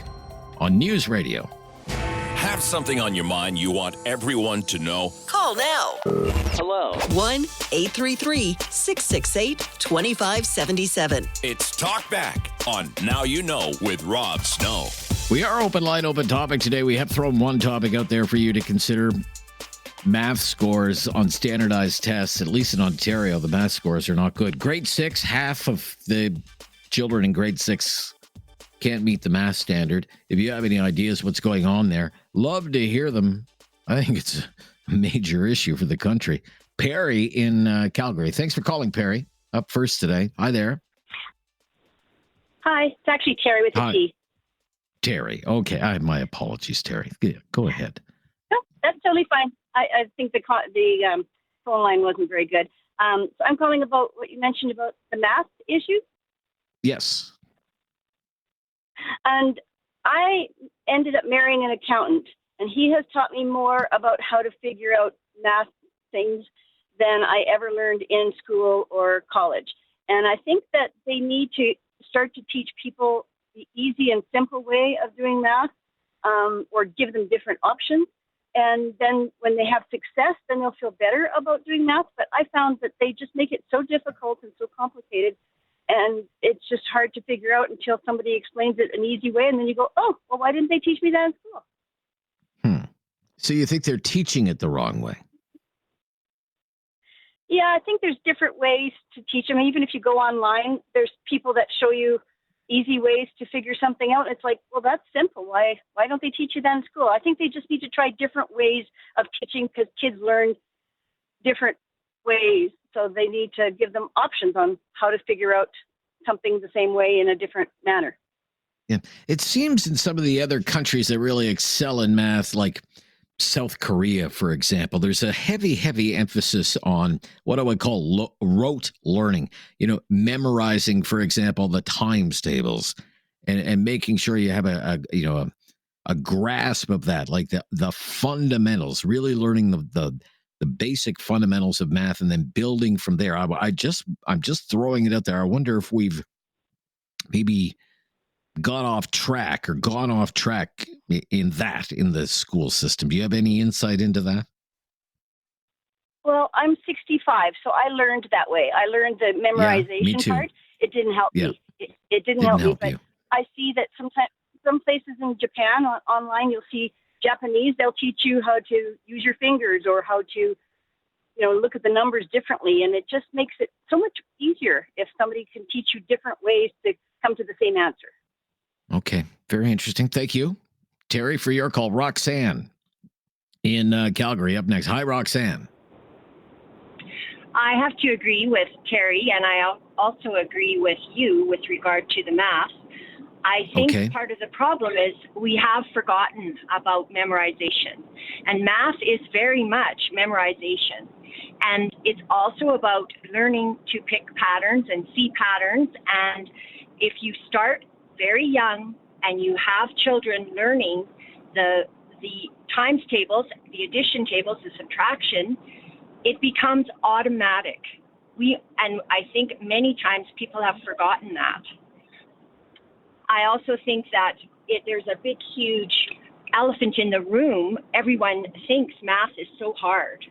on News Radio. Have something on your mind you want everyone to know? Call now. Hello. 1-833-668-2577. It's Talkback on Now You Know with Rob Snow. We are Open Line, Open Topic today. We have thrown one topic out there for you to consider. Math scores on standardized tests, at least in Ontario, the math scores are not good. Grade 6, half of the children in grade 6 can't meet the math standard. If you have any ideas what's going on there, love to hear them. I think it's a major issue for the country. Perry in Calgary. Thanks for calling, Perry. Up first today. Hi there. Hi, it's actually Terry with the T. Terry. Okay. My apologies, Terry. Go ahead. No, that's totally fine. I think the phone line wasn't very good. So I'm calling about what you mentioned about the math issues. Yes. And I ended up marrying an accountant, and he has taught me more about how to figure out math things than I ever learned in school or college. And I think that they need to start to teach people the easy and simple way of doing math, or give them different options. And then when they have success, then they'll feel better about doing math. But I found that they just make it so difficult and so complicated, and it's just hard to figure out until somebody explains it an easy way. And then you go, oh, well, why didn't they teach me that in school? So you think they're teaching it the wrong way? Yeah, I think there's different ways to teach them. Even if you go online, there's people that show you easy ways to figure something out. It's like, well, that's simple. Why don't they teach you that in school? I think they just need to try different ways of teaching, because kids learn different ways. So they need to give them options on how to figure out something the same way in a different manner. Yeah. It seems in some of the other countries that really excel in math, like South Korea, for example, there's a heavy emphasis on what I would call rote learning, memorizing, for example, the times tables and making sure you have a grasp of that, like the fundamentals, really learning the basic fundamentals of math and then building from there. I'm just throwing it out there. I wonder if we've maybe gone off track in the school system. Do you have any insight into that? Well, I'm 65, so I learned that way. I learned the memorization part. It didn't help me. It didn't help me. But I see that sometimes some places in Japan online, you'll see Japanese, they'll teach you how to use your fingers or how to, look at the numbers differently. And it just makes it so much easier if somebody can teach you different ways to come to the same answer. Okay. Very interesting. Thank you, Terry, for your call. Roxanne in Calgary up next. Hi, Roxanne. I have to agree with Terry, and I also agree with you with regard to the math. I think part of the problem is we have forgotten about memorization. And math is very much memorization. And it's also about learning to pick patterns and see patterns. And if you start very young and you have children learning the times tables, the addition tables, the subtraction, it becomes automatic. And I think many times people have forgotten that. I also think that there's a big, huge elephant in the room. Everyone thinks math is so hard.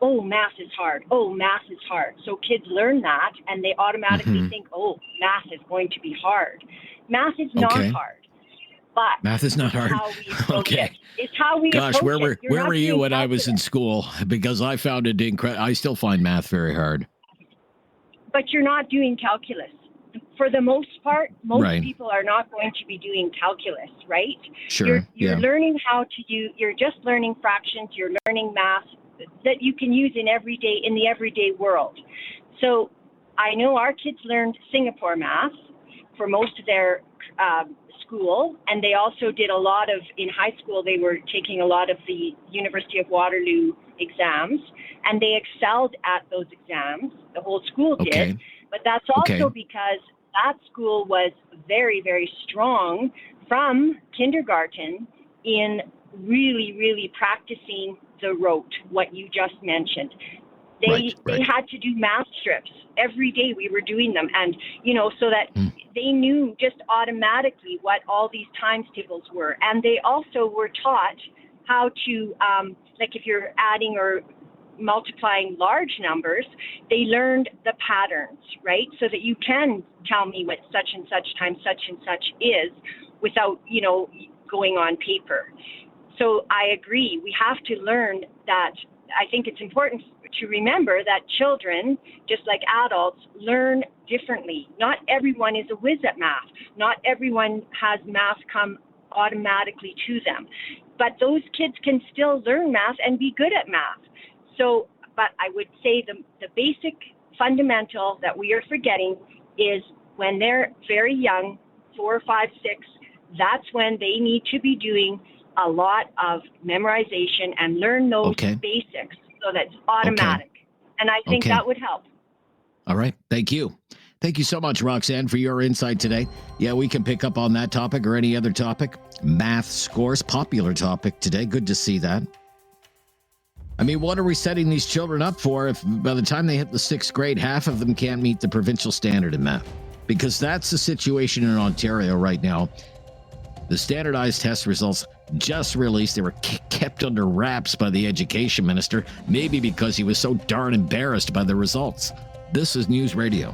Oh, math is hard. Oh, math is hard. So kids learn that, and they automatically think, oh, math is going to be hard. Math is not hard. But math is not hard. It's how we Gosh, approach where were you when I was in school? Because I found it incredible. I still find math very hard. But you're not doing calculus. For the most part, most people are not going to be doing calculus, right? Sure. You're learning how to you're just learning fractions, you're learning math that you can use in the everyday world. So I know our kids learned Singapore math for most of their school, and they also did in high school, they were taking a lot of the University of Waterloo exams, and they excelled at those exams. The whole school did. But that's also because that school was very, very strong from kindergarten in really, really practicing the rote, what you just mentioned. They had to do math strips. Every day we were doing them. And, so that they knew just automatically what all these times tables were. And they also were taught how to, like if you're adding or multiplying large numbers, they learned the patterns, right? So that you can tell me what such and such times such and such is without, going on paper. So I agree. We have to learn that. I think it's important to remember that children, just like adults, learn differently. Not everyone is a whiz at math. Not everyone has math come automatically to them. But those kids can still learn math and be good at math. So, but I would say the basic fundamental that we are forgetting is when they're very young, 4, 5, 6, that's when they need to be doing a lot of memorization and learn those basics so that's automatic. And I think that would help. All right. Thank you. Thank you so much, Roxanne, for your insight today. Yeah, we can pick up on that topic or any other topic. Math scores, popular topic today. Good to see that. I mean, what are we setting these children up for if by the time they hit the 6th grade, half of them can't meet the provincial standard in math? Because that's the situation in Ontario right now. The standardized test results just released. They were kept under wraps by the education minister, maybe because he was so darn embarrassed by the results. This is News Radio.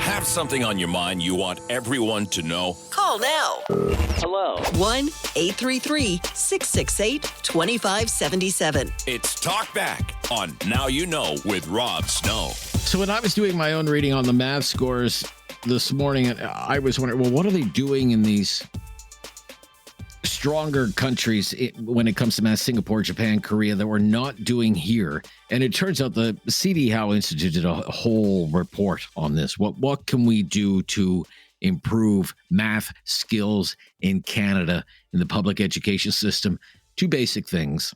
Have something on your mind you want everyone to know? Call now. Hello. 1-833-668-2577. It's Talkback on Now You Know with Rob Snow. So when I was doing my own reading on the math scores this morning, I was wondering, well, what are they doing in these stronger countries when it comes to math, Singapore, Japan, Korea, that we're not doing here? And it turns out the C.D. Howe Institute did a whole report on this. What can we do to improve math skills in Canada in the public education system? 2 basic things.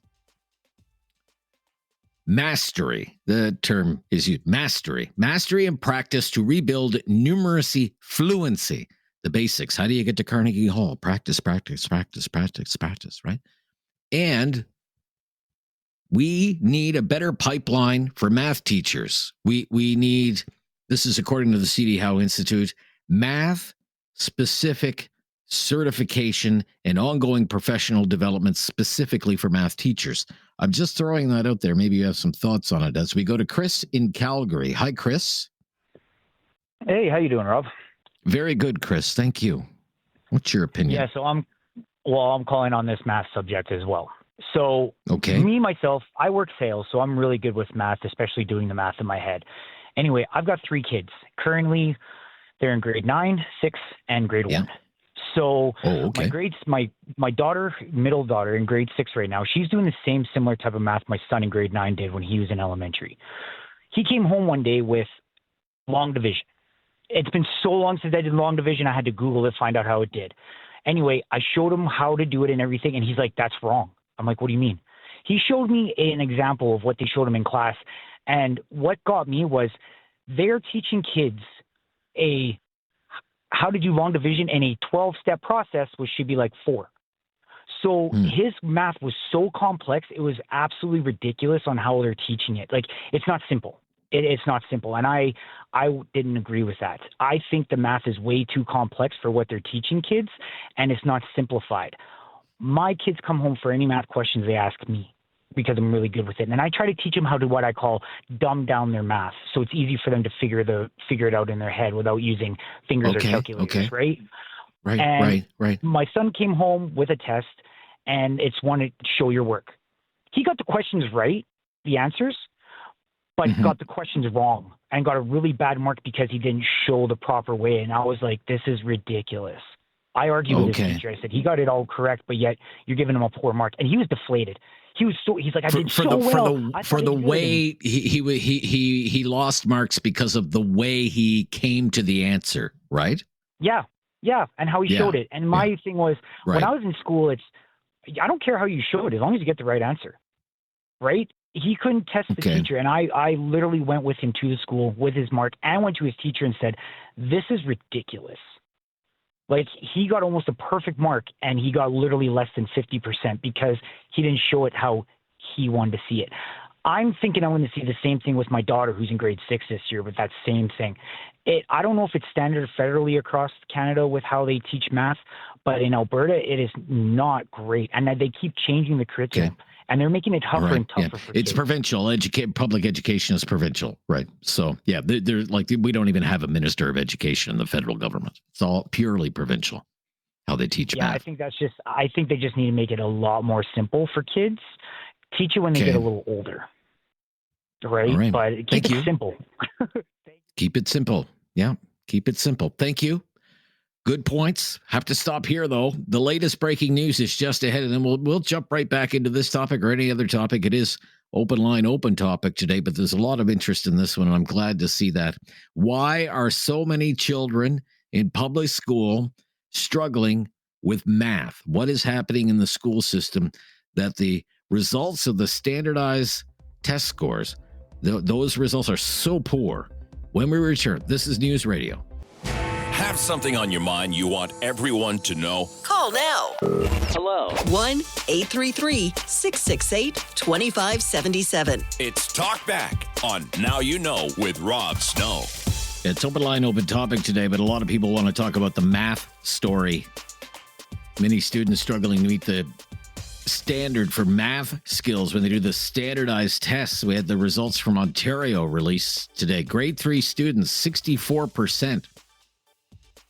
Mastery, the term is used, mastery and practice to rebuild numeracy fluency. The basics. How do you get to Carnegie Hall? Practice, right? And we need a better pipeline for math teachers. We need, this is according to the C.D. Howe Institute, math-specific certification and ongoing professional development specifically for math teachers. I'm just throwing that out there. Maybe you have some thoughts on it as we go to Chris in Calgary. Hi, Chris. Hey, how you doing, Rob? Very good, Chris. Thank you. What's your opinion? Yeah, so I'm calling on this math subject as well. So okay. Me, myself, I work sales, so I'm really good with math, especially doing the math in my head. Anyway, I've got 3 kids. Currently, they're in grade 9, 6, and grade 1. So my grades, my daughter, middle daughter in grade 6 right now, she's doing the same similar type of math my son in grade 9 did when he was in elementary. He came home one day with long division. It's been so long since I did long division, I had to Google it, find out how it did. Anyway, I showed him how to do it and everything, and he's like, that's wrong. I'm like, what do you mean? He showed me an example of what they showed him in class, and what got me was they're teaching kids how to do long division in a 12-step process, which should be like 4. So his math was so complex, it was absolutely ridiculous on how they're teaching it. Like, it's not simple. It's not simple. And I didn't agree with that. I think the math is way too complex for what they're teaching kids, and it's not simplified. My kids come home for any math questions they ask me because I'm really good with it. And I try to teach them how to what I call dumb down their math. So it's easy for them to figure it out in their head without using fingers or calculators, right? Right. My son came home with a test, and it's one to show your work. He got the questions right, the answers, but got the questions wrong and got a really bad mark because he didn't show the proper way. And I was like, this is ridiculous. I argued with his teacher. I said, he got it all correct, but yet you're giving him a poor mark. And he was deflated. He's like, I did so well. For the way he lost marks because of the way he came to the answer, right? Yeah. And how he showed it. And my thing was, when I was in school, I don't care how you show it as long as you get the right answer, right? He couldn't test the teacher, and I literally went with him to the school with his mark and went to his teacher and said, this is ridiculous. Like, he got almost a perfect mark, and he got literally less than 50% because he didn't show it how he wanted to see it. I'm thinking I'm going to see the same thing with my daughter who's in grade 6 this year with that same thing. I don't know if it's standard federally across Canada with how they teach math, but in Alberta, it is not great. And they keep changing the curriculum. And they're making it tougher and tougher for kids. It's provincial. Public education is provincial, right? So, they're like, we don't even have a minister of education in the federal government. It's all purely provincial, how they teach math. I think they just need to make it a lot more simple for kids. Teach it when they get a little older, right? But keep it simple. Keep it simple. Yeah, keep it simple. Thank you. Good points. Have to stop here, though. The latest breaking news is just ahead, and then we'll jump right back into this topic or any other topic. It is open line, open topic today, but there's a lot of interest in this one, and I'm glad to see that. Why are so many children in public school struggling with math? What is happening in the school system that the results of the standardized test scores Those results are so poor. When we return, this is News Radio. Have something on your mind you want everyone to know? Call now. Hello. 1-833-668-2577. It's Talkback on Now You Know with Rob Snow. It's open line, open topic today, but a lot of people want to talk about the math story. Many students struggling to meet the standard for math skills when they do the standardized tests. We had the results from Ontario released today. Grade 3 students, 64%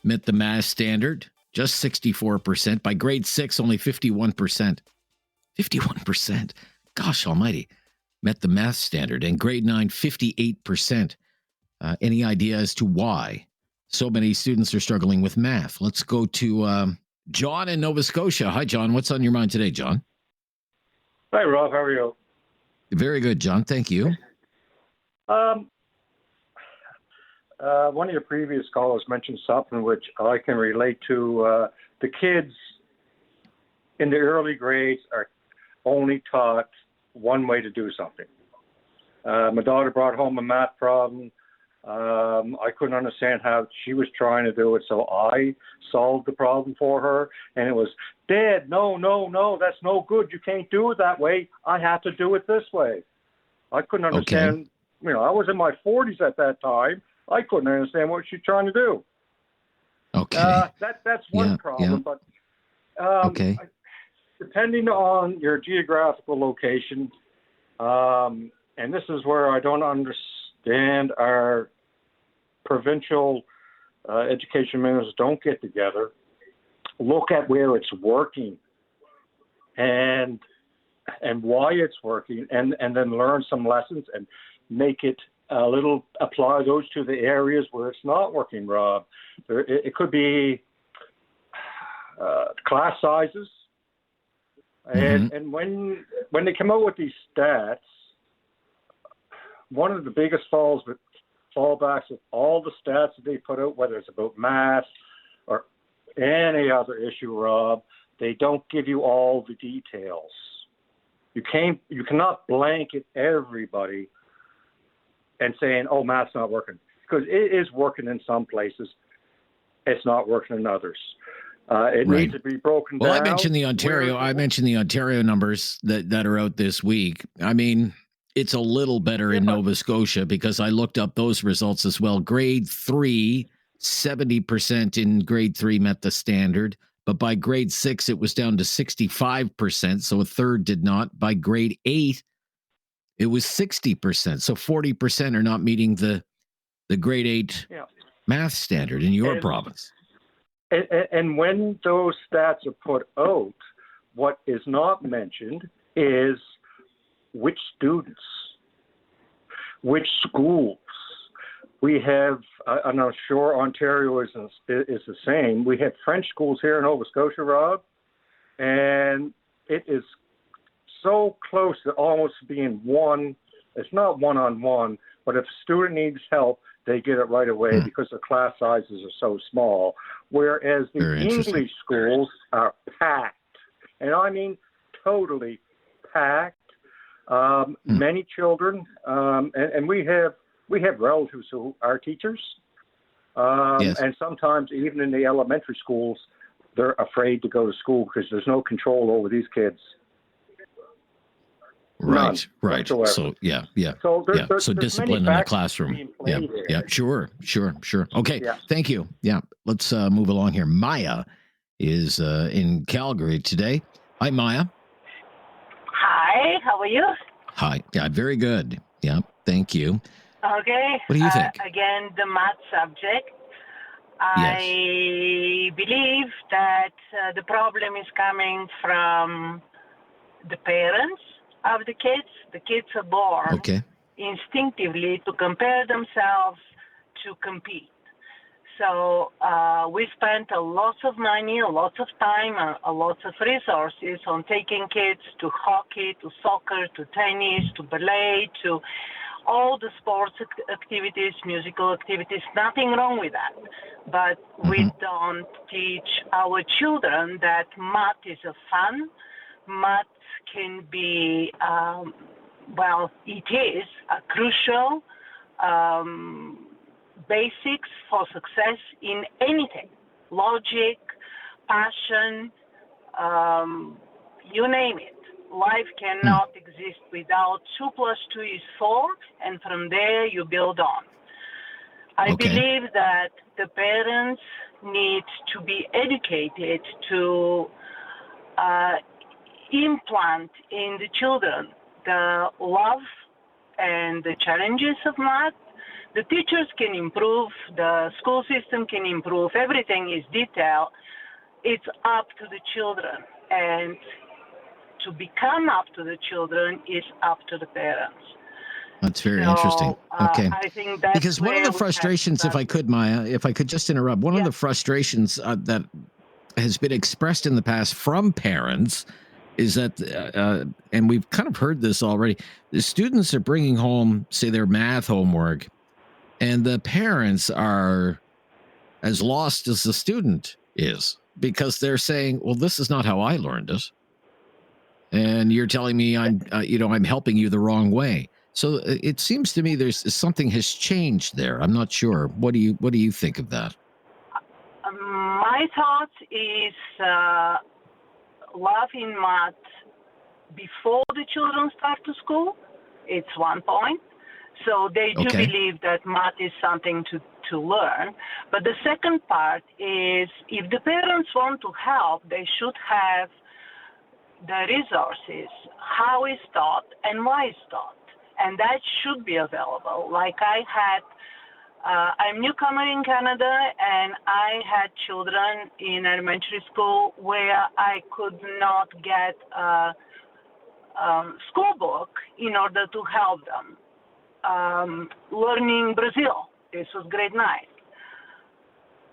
met the math standard, just 64%. By grade 6, only 51%. 51%. Gosh almighty. Met the math standard. And grade 9, 58%. Any idea as to why so many students are struggling with math? Let's go to John in Nova Scotia. Hi, John. What's on your mind today, John? Hi, Rob. How are you? Very good, John. Thank you. One of your previous callers mentioned something which I can relate to. The kids in the early grades are only taught one way to do something. My daughter brought home a math problem. I couldn't understand how she was trying to do it, so I solved the problem for her. And it was, Dad, no, that's no good. You can't do it that way. I have to do it this way. I couldn't understand. Okay. You know, I was in my 40s at that time. I couldn't understand what she's trying to do. Okay. That's one problem. Yeah. But depending on your geographical location, and this is where I don't understand our provincial education ministers don't get together, look at where it's working and why it's working, and then learn some lessons and make it apply those to the areas where it's not working, Rob. It could be class sizes. And when they come out with these stats, one of the biggest fallbacks of all the stats that they put out, whether it's about math or any other issue, Rob, they don't give you all the details. You cannot blanket everybody and saying, oh, math's not working. Because it is working in some places. It's not working in others. It needs to be broken down. Well, I mentioned the Ontario numbers that are out this week. I mean, it's a little better in Nova Scotia because I looked up those results as well. Grade 3, 70% in grade 3 met the standard. But by grade 6, it was down to 65%. So a third did not. By grade 8, it was 60%. So 40% are not meeting the grade 8 math standard in your province. And when those stats are put out, what is not mentioned is which students, which schools. We have, I'm not sure Ontario is the same. We have French schools here in Nova Scotia, Rob, and it is so close to almost being one. It's not one-on-one, but if a student needs help, they get it right away because the class sizes are so small. Whereas the English schools are packed, and I mean totally packed. Many children, and we have relatives who are teachers, and sometimes even in the elementary schools, they're afraid to go to school because there's no control over these kids. Right. Whatsoever. So So discipline in the classroom. Sure. Okay, thank you. Yeah, let's move along here. Maya is in Calgary today. Hi, Maya. Hi, how are you? Hi. Yeah, very good. Yeah, thank you. Okay. What do you think? Again, the math subject. I believe that the problem is coming from the parents of the kids. The kids are born instinctively to compare themselves to compete. So we spent a lot of money, a lot of time, a lot of resources on taking kids to hockey, to soccer, to tennis, to ballet, to all the sports activities, musical activities. Nothing wrong with that. But we don't teach our children that math is a fun. Math can be well, it is a crucial basics for success in anything. Logic, passion, you name it. Life cannot exist without 2 + 2 is 4, and from there you build on. I believe that the parents need to be educated to implant in the children the love and the challenges of math. The teachers can improve, the school system can improve, everything is detailed. It's up to the children, and to become up to the children is up to the parents. That's very interesting. Okay. I think that's because one of the frustrations, if I could, Maya, if I could just interrupt, one of the frustrations that has been expressed in the past from parents is that, and we've kind of heard this already, the students are bringing home, say, their math homework, and the parents are as lost as the student is, because they're saying, well, this is not how I learned it. And you're telling me I'm helping you the wrong way. So it seems to me there's something has changed there. I'm not sure. What do you think of that? My thought is love in math before the children start to school. It's one point. So they do believe that math is something to learn. But the second part is, if the parents want to help, they should have the resources, how it's taught and why it's taught. And that should be available. Like I'm newcomer in Canada, and I had children in elementary school where I could not get a school book in order to help them. Learning Brazil, this was grade 9.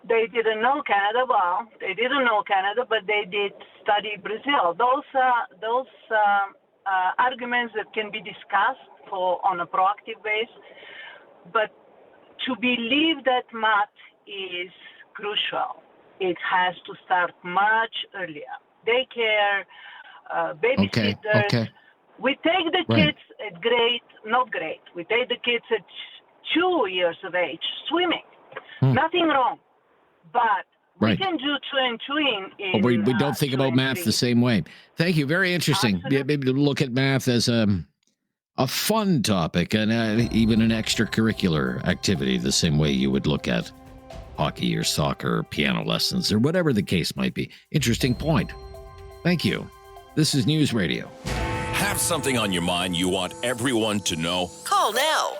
They didn't know Canada well. They didn't know Canada, but they did study Brazil. Those arguments that can be discussed on a proactive base. But to believe that math is crucial, it has to start much earlier. Daycare, babysitters. Okay. We take the kids at we take the kids at 2 years of age swimming. Nothing wrong. But we can do 2 and 2 in we don't think about math the same way. Thank you. Very interesting. Absolutely. Maybe to look at math as a fun topic and even an extracurricular activity, the same way you would look at hockey or soccer or piano lessons or whatever the case might be. Interesting point. Thank you. This is News Radio. Have something on your mind you want everyone to know? Call now.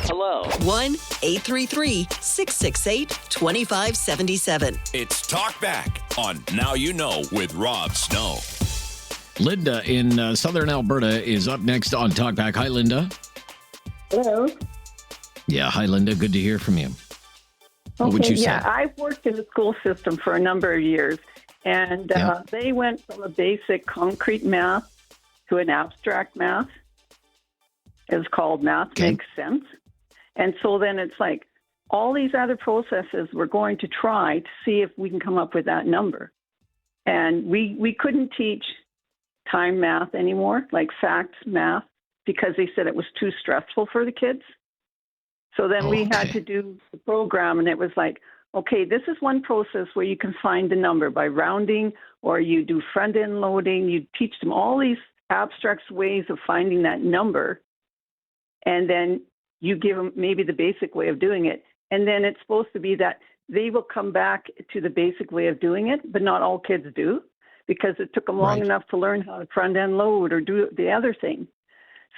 Hello. 1-833-668-2577. It's Talkback on Now You Know with Rob Snow. Linda in southern Alberta is up next on Talkback. Hi, Linda. Hello. Yeah, hi, Linda. Good to hear from you. What would you say? Yeah, I've worked in the school system for a number of years, and they went from a basic concrete math to an abstract math. It's called Math Makes Sense. And so then it's like all these other processes we're going to try to see if we can come up with that number. And we couldn't teach time math anymore, like facts math, because they said it was too stressful for the kids. So then we had to do the program, and it was like, okay, this is one process where you can find the number by rounding, or you do front-end loading. You teach them all these abstract ways of finding that number, and then you give them maybe the basic way of doing it. And then it's supposed to be that they will come back to the basic way of doing it, but not all kids do, because it took them long enough to learn how to front-end load or do the other thing.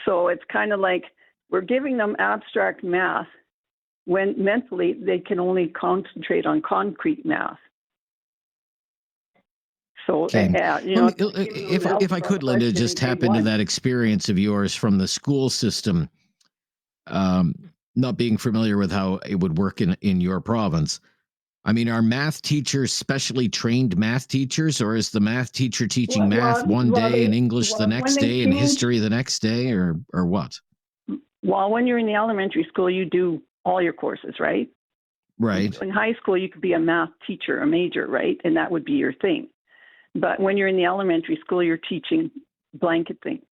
So it's kind of like we're giving them abstract math when mentally they can only concentrate on concrete math. So, if I could, Linda, just tap into that experience of yours from the school system, not being familiar with how it would work in your province. I mean, are math teachers specially trained math teachers, or is the math teacher teaching math one day and English the next day and history the next day, or what? Well, when you're in the elementary school, you do all your courses, right? Right. In high school, you could be a math teacher, a major, right? And that would be your thing. But when you're in the elementary school, you're teaching blanket thing.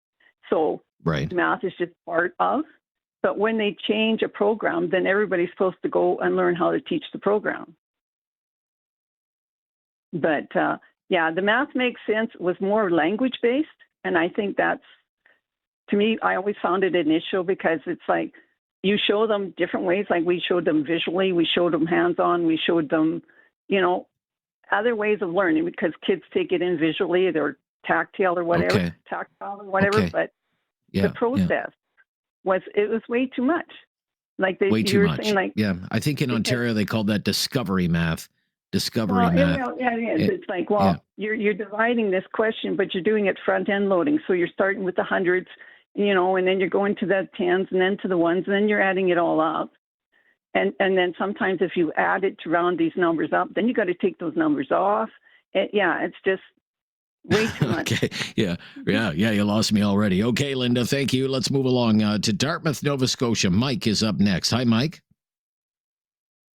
So Right. Math is just part of. But when they change a program, then everybody's supposed to go and learn how to teach the program. But the math makes sense. It was more language based, and I think that's, to me, I always found it an issue because it's like you show them different ways. Like we showed them visually, we showed them hands-on, we showed them, other ways of learning because kids take it in visually, they're tactile or whatever, but the process was way too much. Like way too much. Saying I think in Ontario they call that discovery math. Math. It's like, you're dividing this question, but you're doing it front end loading. So you're starting with the hundreds, and then you're going to the tens and then to the ones, and then you're adding it all up. And then sometimes if you add it to round these numbers up, then you got to take those numbers off. It's just way too much. Okay. Yeah. You lost me already. Okay, Linda, thank you. Let's move along to Dartmouth, Nova Scotia. Mike is up next. Hi, Mike.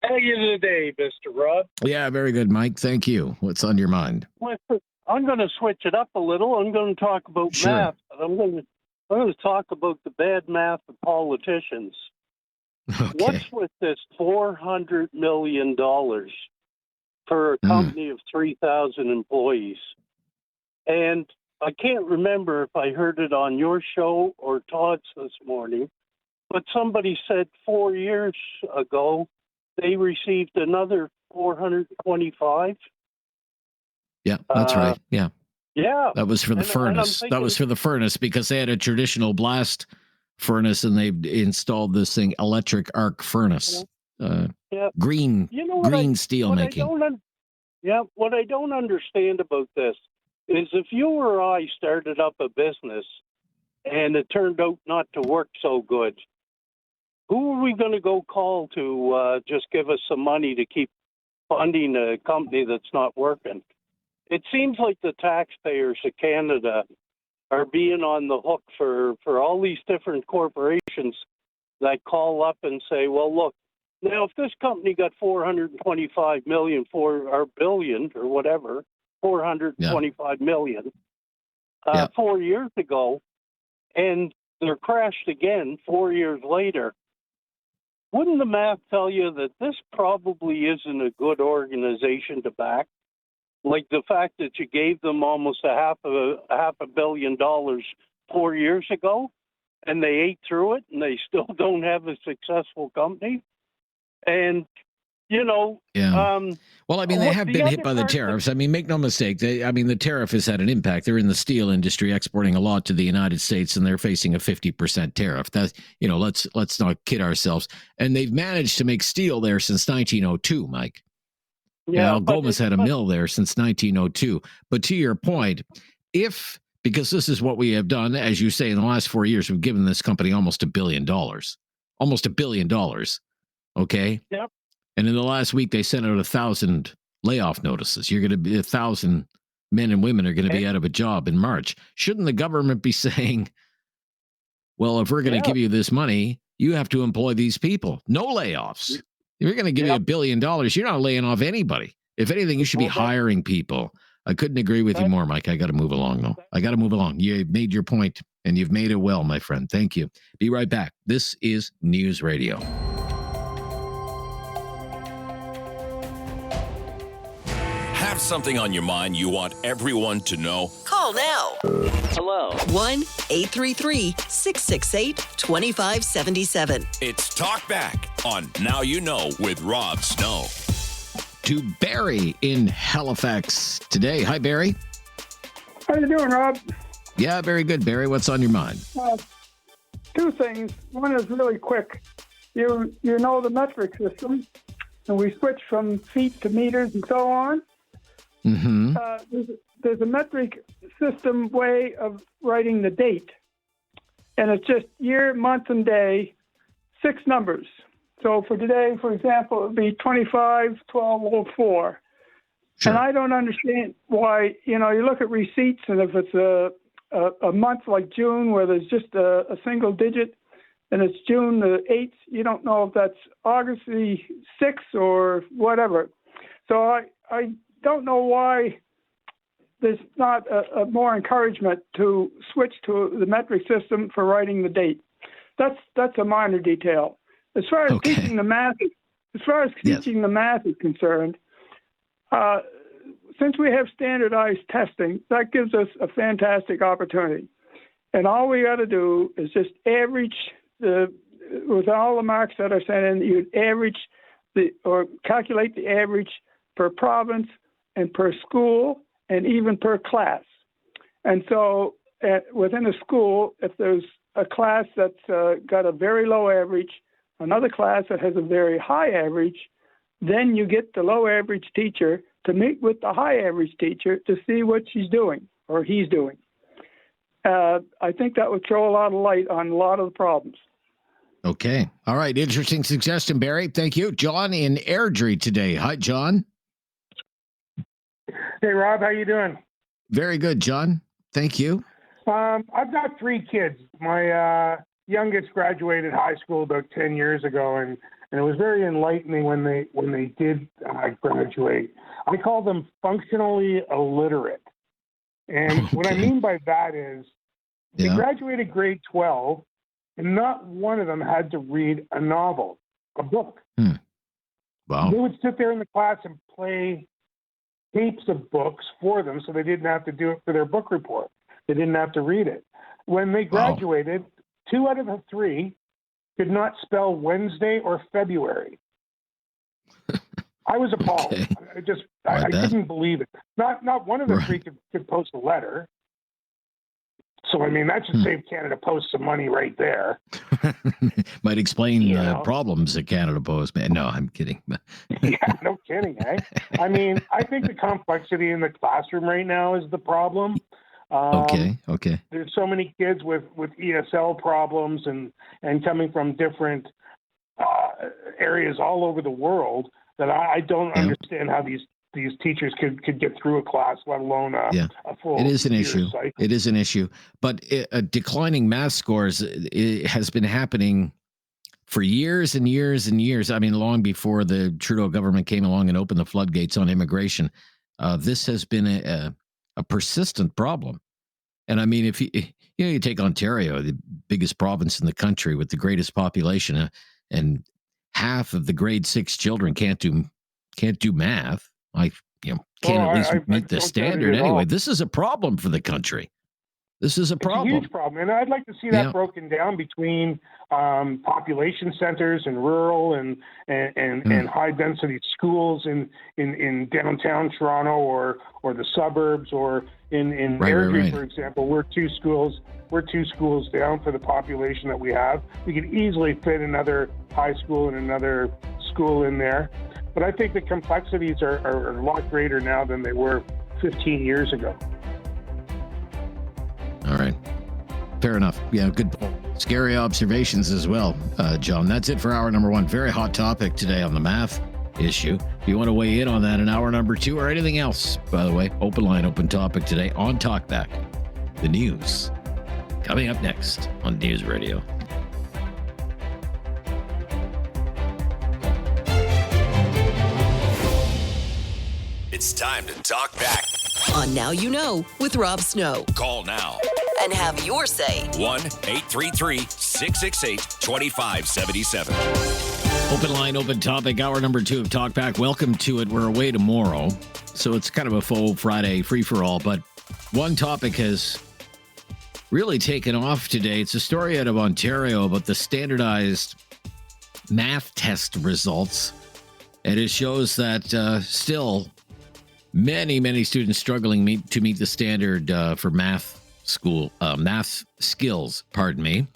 How are you today, Mr. Rob? Yeah, very good, Mike. Thank you. What's on your mind? I'm going to switch it up a little. I'm going to talk about math, but I'm going to talk about the bad math of politicians. Okay. What's with this $400 million for a company of 3,000 employees? And I can't remember if I heard it on your show or Todd's this morning, but somebody said 4 years ago they received another 425. Yeah, that's right. Yeah. Yeah. That was for the furnace. That was for the furnace because they had a traditional blast furnace and they installed this thing, electric arc furnace. Green steel making. What I don't understand about this is if you or I started up a business and it turned out not to work so good, who are we going to go call to just give us some money to keep funding a company that's not working? It seems like the taxpayers of Canada are being on the hook for all these different corporations that call up and say, well, look, now if this company got $425 million or billion or whatever, $425 million 4 years ago, and they're crashed again 4 years later, wouldn't the math tell you that this probably isn't a good organization to back? Like the fact that you gave them almost half a billion dollars 4 years ago, and they ate through it, and they still don't have a successful company. And well, I mean, they have been hit by the tariffs. I mean, make no mistake. The tariff has had an impact. They're in the steel industry, exporting a lot to the United States, and they're facing a 50% tariff. That's, let's not kid ourselves. And they've managed to make steel there since 1902, Mike. Yeah, Algoma's had a mill there since 1902. But to your point, because this is what we have done, as you say, in the last 4 years, we've given this company almost $1 billion. Almost $1 billion. Okay? Yep. And in the last week, they sent out 1,000 layoff notices. You're going to be 1,000 men and women are going to be out of a job in March. Shouldn't the government be saying, well, if we're going to give you this money, you have to employ these people? No layoffs. If you're going to give you $1 billion, you're not laying off anybody. If anything, you should be hiring people. I couldn't agree with you more, Mike. I got to move along, though. I got to move along. You made your point, and you've made it well, my friend. Thank you. Be right back. This is News Radio. Have something on your mind you want everyone to know? Call now. Hello. 1-833-668-2577. It's Talkback on Now You Know with Rob Snow. To Barry in Halifax today. Hi, Barry. How you doing, Rob? Yeah, very good, Barry. What's on your mind? Two things. One is really quick. You know the metric system, and we switched from feet to meters and so on. Mm-hmm. There's a metric system way of writing the date, and it's just year, month, and day, 6 numbers. So for today, for example, it would be 25/12/04. Sure. And I don't understand why, you look at receipts, and if it's a month like June where there's just a single digit, and it's June the 8th, you don't know if that's August the 6th or whatever. So I don't know why there's not a more encouragement to switch to the metric system for writing the date. That's a minor detail. As far as teaching the math, the math is concerned, since we have standardized testing, that gives us a fantastic opportunity. And all we got to do is just average with all the marks that are sent in, you'd average or calculate the average per province and per school and even per class. And so within a school, if there's a class that's got a very low average, another class that has a very high average, then you get the low average teacher to meet with the high average teacher to see what she's doing or he's doing. I think that would throw a lot of light on a lot of the problems. Okay. All right. Interesting suggestion, Barry. Thank you. John in Airdrie today. Hi, John. Hey, Rob. How you doing? Very good, John. Thank you. I've got 3 kids. My youngest graduated high school about 10 years ago, and it was very enlightening when they did graduate. I call them functionally illiterate. And what I mean by that is they graduated grade 12, and not one of them had to read a novel, a book. Wow. They would sit there in the class and play heaps of books for them so they didn't have to do it for their book report. They didn't have to read it. When they graduated, 2 out of the 3 could not spell Wednesday or February. I was appalled. Okay. I couldn't believe it. Not one of the 3 could post a letter. So, I mean, that should save Canada Post some money right there. Might explain problems at Canada Post. Man, no, I'm kidding. Yeah, no kidding, eh? I mean, I think the complexity in the classroom right now is the problem. Okay. There's so many kids with ESL problems and coming from different areas all over the world that I don't understand how these teachers could get through a class, let alone a full. It is an issue. Cycle. It is an issue. But declining math scores has been happening for years and years and years. I mean, long before the Trudeau government came along and opened the floodgates on immigration. This has been a persistent problem. And I mean, if you take Ontario, the biggest province in the country with the greatest population, and half of the grade 6 children can't do math. Can't at least meet the standard anyway. This is a problem for the country. This is a problem. It's a huge problem. And I'd like to see that broken down between population centers and rural and high density schools in downtown Toronto or the suburbs or in Airdrie, for example. We're 2 schools down for the population that we have. We could easily fit another high school and another school in there. But I think the complexities are a lot greater now than they were 15 years ago. All right. Fair enough. Yeah, good. Scary observations as well, John. That's it for hour number 1. Very hot topic today on the math issue. If you want to weigh in on that in hour number 2 or anything else, by the way, open line, open topic today on Talkback. The news coming up next on News Radio. It's time to talk back. On Now You Know with Rob Snow. Call now And have your say. 1-833-668-2577. Open line, open topic, hour number 2 of Talkback. Welcome to it. We're away tomorrow, so it's kind of a full Friday free-for-all, but one topic has really taken off today. It's a story out of Ontario about the standardized math test results, and it shows that still many students struggling to meet the standard for math skills, and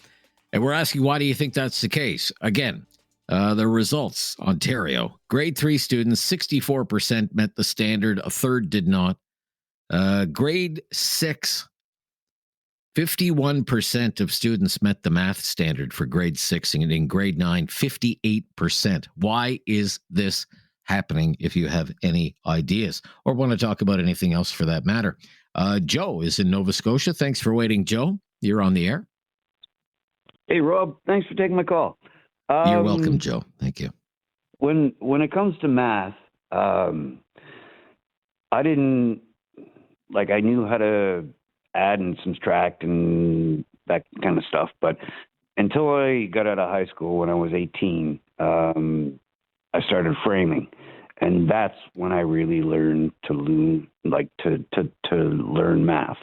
we're asking, why do you think that's the case? Again, the results: Ontario, grade 3 students, 64% met the standard, a third did not. Grade 6, 51% of students met the math standard for grade 6, and in grade 9, 58%. Why is this happening? If you have any ideas or want to talk about anything else for that matter. Joe is in Nova Scotia. Thanks for waiting, Joe. You're on the air. Hey, Rob. Thanks for taking my call. You're welcome, Joe. Thank you. When it comes to math, I didn't like I knew how to add and subtract and that kind of stuff. But until I got out of high school when I was 18, I started framing. And that's when I really learned to learn math.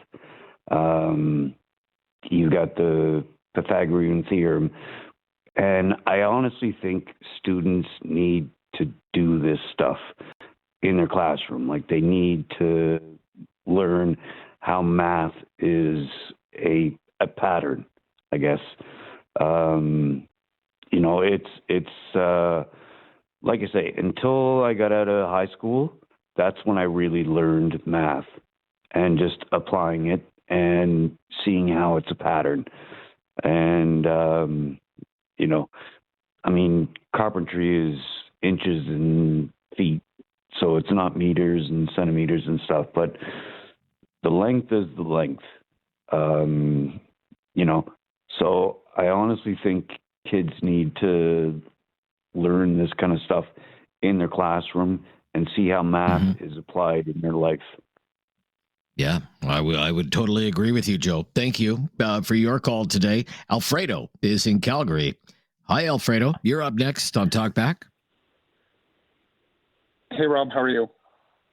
You got the Pythagorean theorem. And I honestly think students need to do this stuff in their classroom. Like they need to learn how math is a pattern, I guess. It's like I say, until I got out of high school, that's when I really learned math and just applying it and seeing how it's a pattern. And, carpentry is inches and feet, so it's not meters and centimeters and stuff, but the length is the length. So I honestly think kids need to learn this kind of stuff in their classroom and see how math is applied in their life. Yeah, I would totally agree with you, Joe. Thank you for your call today. Alfredo is in Calgary. Hi, Alfredo. You're up next on Talkback. Hey, Rob. How are you?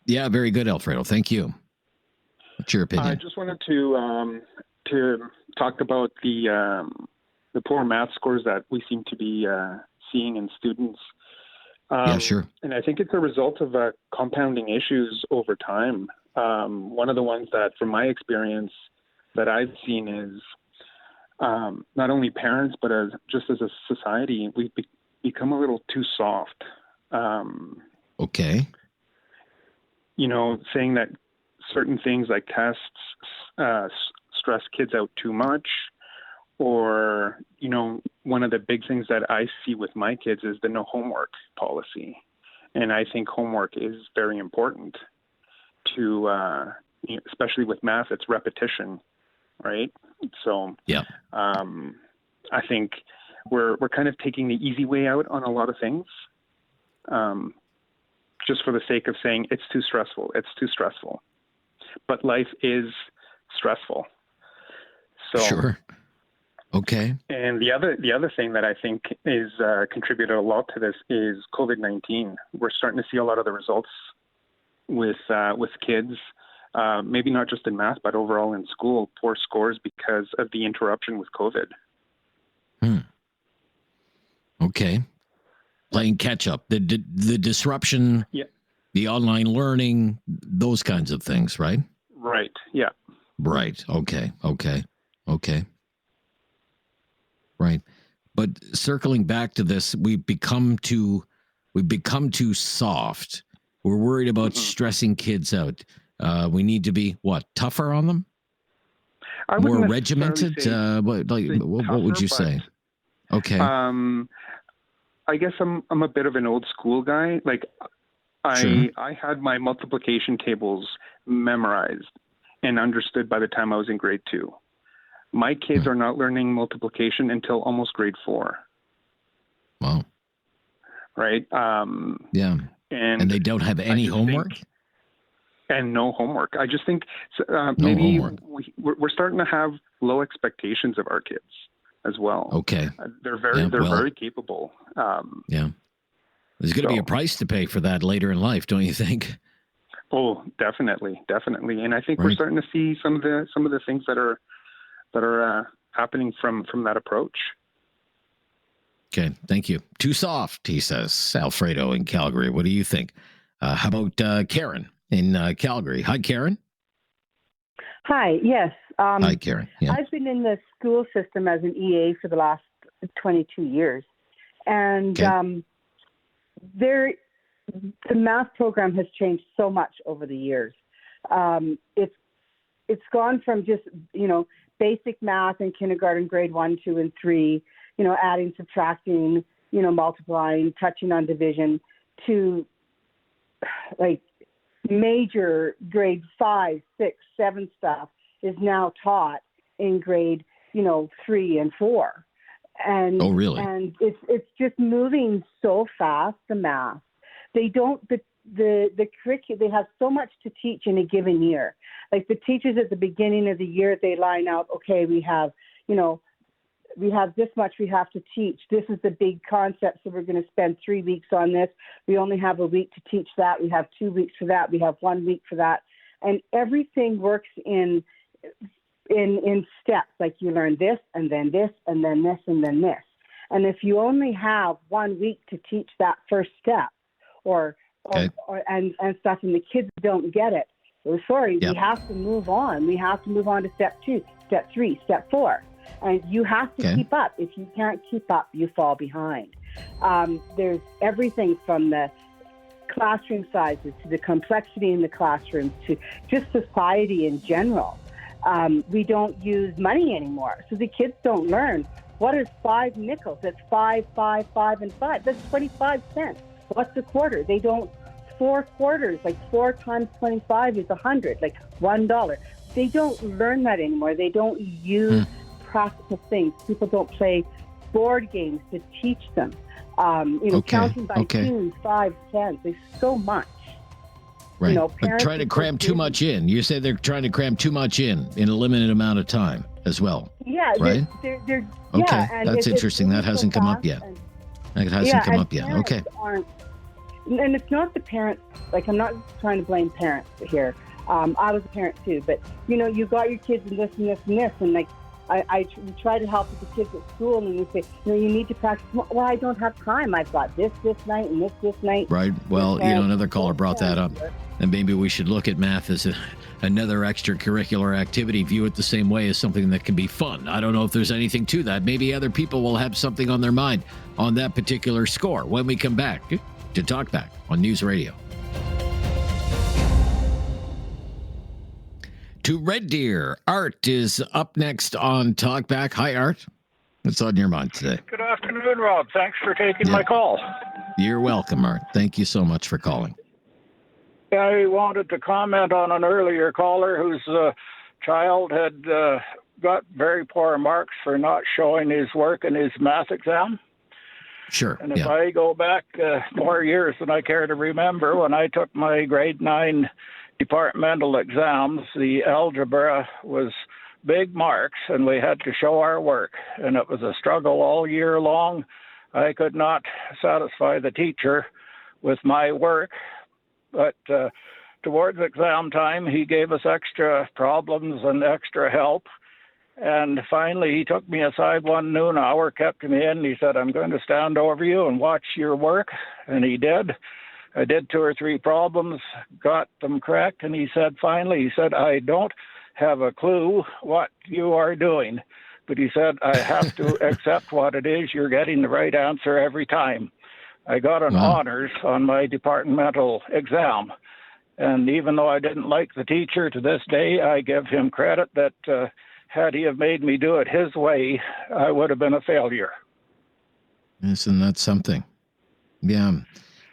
Yeah, very good, Alfredo. Thank you. What's your opinion? I just wanted to talk about the poor math scores that we seem to be seeing in students. Yeah, sure. And I think it's a result of compounding issues over time. One of the ones that, from my experience, that I've seen is not only parents, but just as a society, we've become a little too soft. Okay. Saying that certain things like tests stress kids out too much, or, one of the big things that I see with my kids is the no homework policy. And I think homework is very important to, especially with math, it's repetition, right? So yeah, I think we're kind of taking the easy way out on a lot of things, just for the sake of saying it's too stressful. It's too stressful, but life is stressful. So sure. Okay. And the other thing that I think is contributed a lot to this is COVID-19. We're starting to see a lot of the results with kids, maybe not just in math, but overall in school, poor scores because of the interruption with COVID. Okay. Playing catch up, the disruption, yeah, the online learning, those kinds of things, right? Right. Yeah. Right. Okay. Right. But circling back to this, we've become too soft. We're worried about stressing kids out. We need to be tougher on them? More regimented? What would you say? Okay. I guess I'm a bit of an old school guy. Like I had my multiplication tables memorized and understood by the time I was in grade 2. My kids are not learning multiplication until almost grade 4. Wow. Right. Yeah. And they don't have any homework? And no homework. I just think maybe we're starting to have low expectations of our kids as well. Okay. They're very capable. Yeah. There's going to be a price to pay for that later in life, don't you think? Oh, definitely. And I think we're starting to see some of the things that are happening from that approach. Okay, thank you. Too soft, he says. Alfredo in Calgary. What do you think? How about Karen in Calgary? Hi, Karen. Hi. Yes. Hi, Karen. Yeah. I've been in the school system as an EA for the last 22 years, and the math program has changed so much over the years. It's gone from just basic math in kindergarten, grade 1, 2, and 3. Adding, subtracting, multiplying, touching on division, to like major grade 5, 6, 7 stuff is now taught in grade 3 and 4. And oh, really? And it's just moving so fast, the math. They don't the curriculum, they have so much to teach in a given year. Like the teachers at the beginning of the year, they line out, okay, we have this much we have to teach. This is the big concept, so we're going to spend 3 weeks on this. We only have a week to teach that. We have 2 weeks for that. We have 1 week for that. And everything works in steps. Like you learn this, and then this, and then this, and then this. And if you only have 1 week to teach that first step, and stuff, and the kids don't get it, we have to move on. We have to move on to step 2, step 3, step 4. And you have to keep up. If you can't keep up, you fall behind. There's everything from the classroom sizes to the complexity in the classrooms to just society in general. We don't use money anymore. So the kids don't learn. What is 5 nickels? That's 5, 5, 5, and 5. That's 25 cents. What's a quarter? They don't. 4 quarters, like 4 times 25 is 100, like $1. They don't learn that anymore. They don't use practical things. People don't play board games to teach them. Counting by 2, 5, 10. There's so much. Right. But trying to cram too much in. You say they're trying to cram too much in a limited amount of time as well. Yeah. Right? They're okay. And that's interesting. That hasn't come up yet. That hasn't come up yet. Okay. And it's not the parents. Like, I'm not trying to blame parents here. I was a parent too, but you got your kids in this and this and this, and like I try to help with the kids at school, and we say, you need to practice. Well, I don't have time. I've got this night and this night. Right. Well, another caller brought that up, and maybe we should look at math as another extracurricular activity. View it the same way as something that can be fun. I don't know if there's anything to that. Maybe other people will have something on their mind on that particular score when we come back to Talkback on News Radio. To Red Deer, Art is up next on Talkback. Hi, Art. What's on your mind today? Good afternoon, Rob. Thanks for taking my call. You're welcome, Art. Thank you so much for calling. I wanted to comment on an earlier caller whose child had got very poor marks for not showing his work in his math exam. Sure. And if I go back more years than I care to remember, when I took my grade 9 departmental exams, the algebra was big marks, and we had to show our work. And it was a struggle all year long. I could not satisfy the teacher with my work, but towards exam time, he gave us extra problems and extra help. And finally, he took me aside one noon hour, kept me in. He said, I'm going to stand over you and watch your work. And he did. I did 2 or 3 problems, got them correct. And he said, finally, I don't have a clue what you are doing. But he said, I have to accept what it is. You're getting the right answer every time. I got an honors on my departmental exam. And even though I didn't like the teacher, to this day, I give him credit that had he have made me do it his way, I would have been a failure. Isn't that something? Yeah.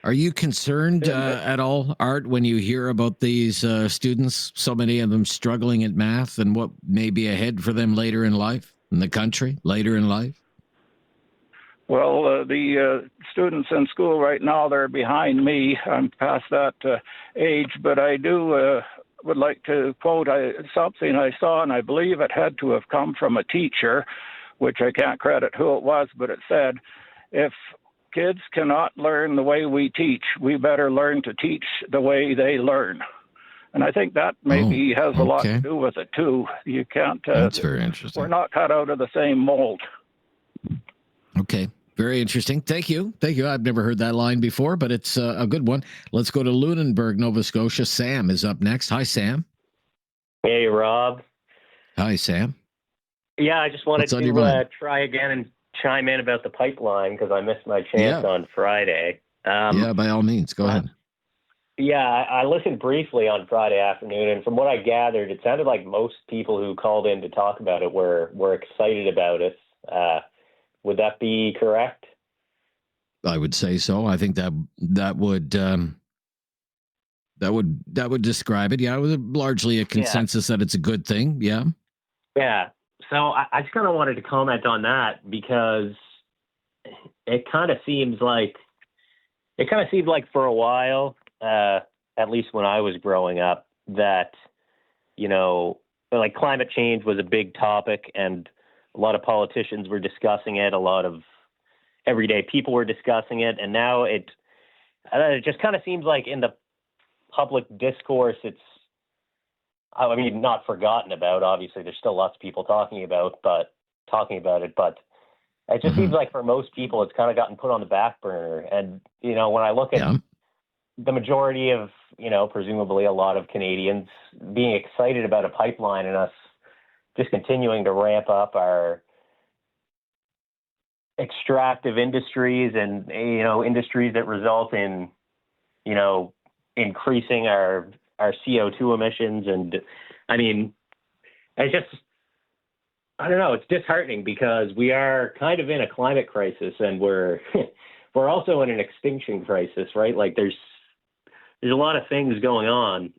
Are you concerned at all, Art, when you hear about these students, so many of them struggling at math, and what may be ahead for them later in life, in the country, later in life? Well, the students in school right now, they're behind me. I'm past that age, but I do would like to quote something I saw, and I believe it had to have come from a teacher, which I can't credit who it was, but it said, if kids cannot learn the way we teach, we better learn to teach the way they learn. And I think that maybe has a lot to do with it, too. You can't... That's very interesting. We're not cut out of the same mold. Okay. Very interesting. Thank you. Thank you. I've never heard that line before, but it's a good one. Let's go to Lunenburg, Nova Scotia. Sam is up next. Hi, Sam. Hey, Rob. Hi, Sam. Yeah, I just wanted to try again and chime in about the pipeline because I missed my chance on Friday. Yeah, by all means. Go ahead. Yeah, I listened briefly on Friday afternoon, and from what I gathered, it sounded like most people who called in to talk about it were excited about it. Would that be correct? I would say so. I think that would describe it. Yeah, it was largely a consensus that it's a good thing. Yeah. Yeah. So I just kind of wanted to comment on that because it kind of seemed like for a while, at least when I was growing up, that like climate change was a big topic, and a lot of politicians were discussing it. A lot of everyday people were discussing it, and now it just kind of seems like in the public discourse, it's, not forgotten about. Obviously, there's still lots of people talking about it, but it just seems like for most people, it's kind of gotten put on the back burner. And, when I look at the majority of, presumably a lot of Canadians being excited about a pipeline and us just continuing to ramp up our extractive industries and, industries that result in, increasing our CO2 emissions. And I don't know, it's disheartening because we are kind of in a climate crisis, and we're also in an extinction crisis, right? Like there's a lot of things going on.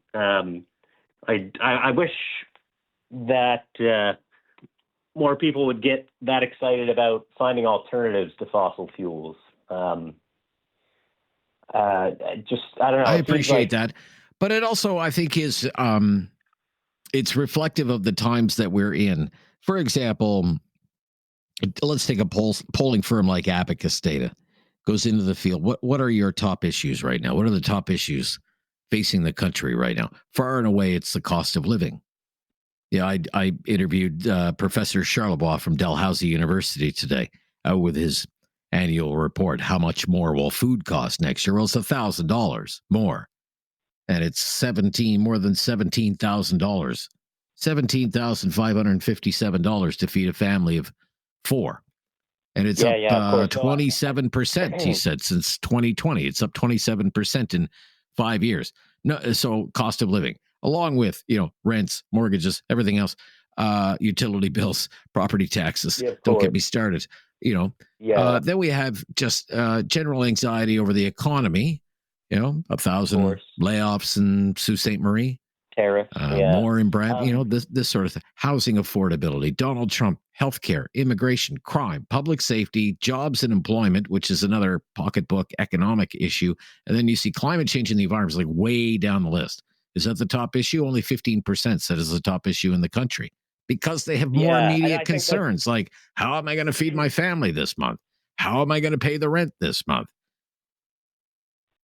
I wish that more people would get that excited about finding alternatives to fossil fuels. I don't know. I appreciate that, but it also, I think, is it's reflective of the times that we're in. For example, let's take a polling firm like Abacus Data goes into the field. What are your top issues right now? What are the top issues facing the country right now? Far and away, it's the cost of living. Yeah, I interviewed Professor Charlebois from Dalhousie University today with his annual report. How much more will food cost next year? Well, it's $1,000 more, and it's more than $17,000, $17,557 to feed a family of 4. And it's up 27%, he said, since 2020. It's up 27% in 5 years. No, so cost of living, along with, rents, mortgages, everything else, utility bills, property taxes. Don't get me started. Then we have just general anxiety over the economy. 1,000 layoffs in Sault Ste. Marie. Tariff, more in Brad, this sort of thing. Housing affordability, Donald Trump, healthcare, immigration, crime, public safety, jobs and employment, which is another pocketbook economic issue. And then you see climate change in the environment is like way down the list. Is that the top issue? Only 15% said is the top issue in the country because they have more immediate concerns like, how am I going to feed my family this month? How am I going to pay the rent this month?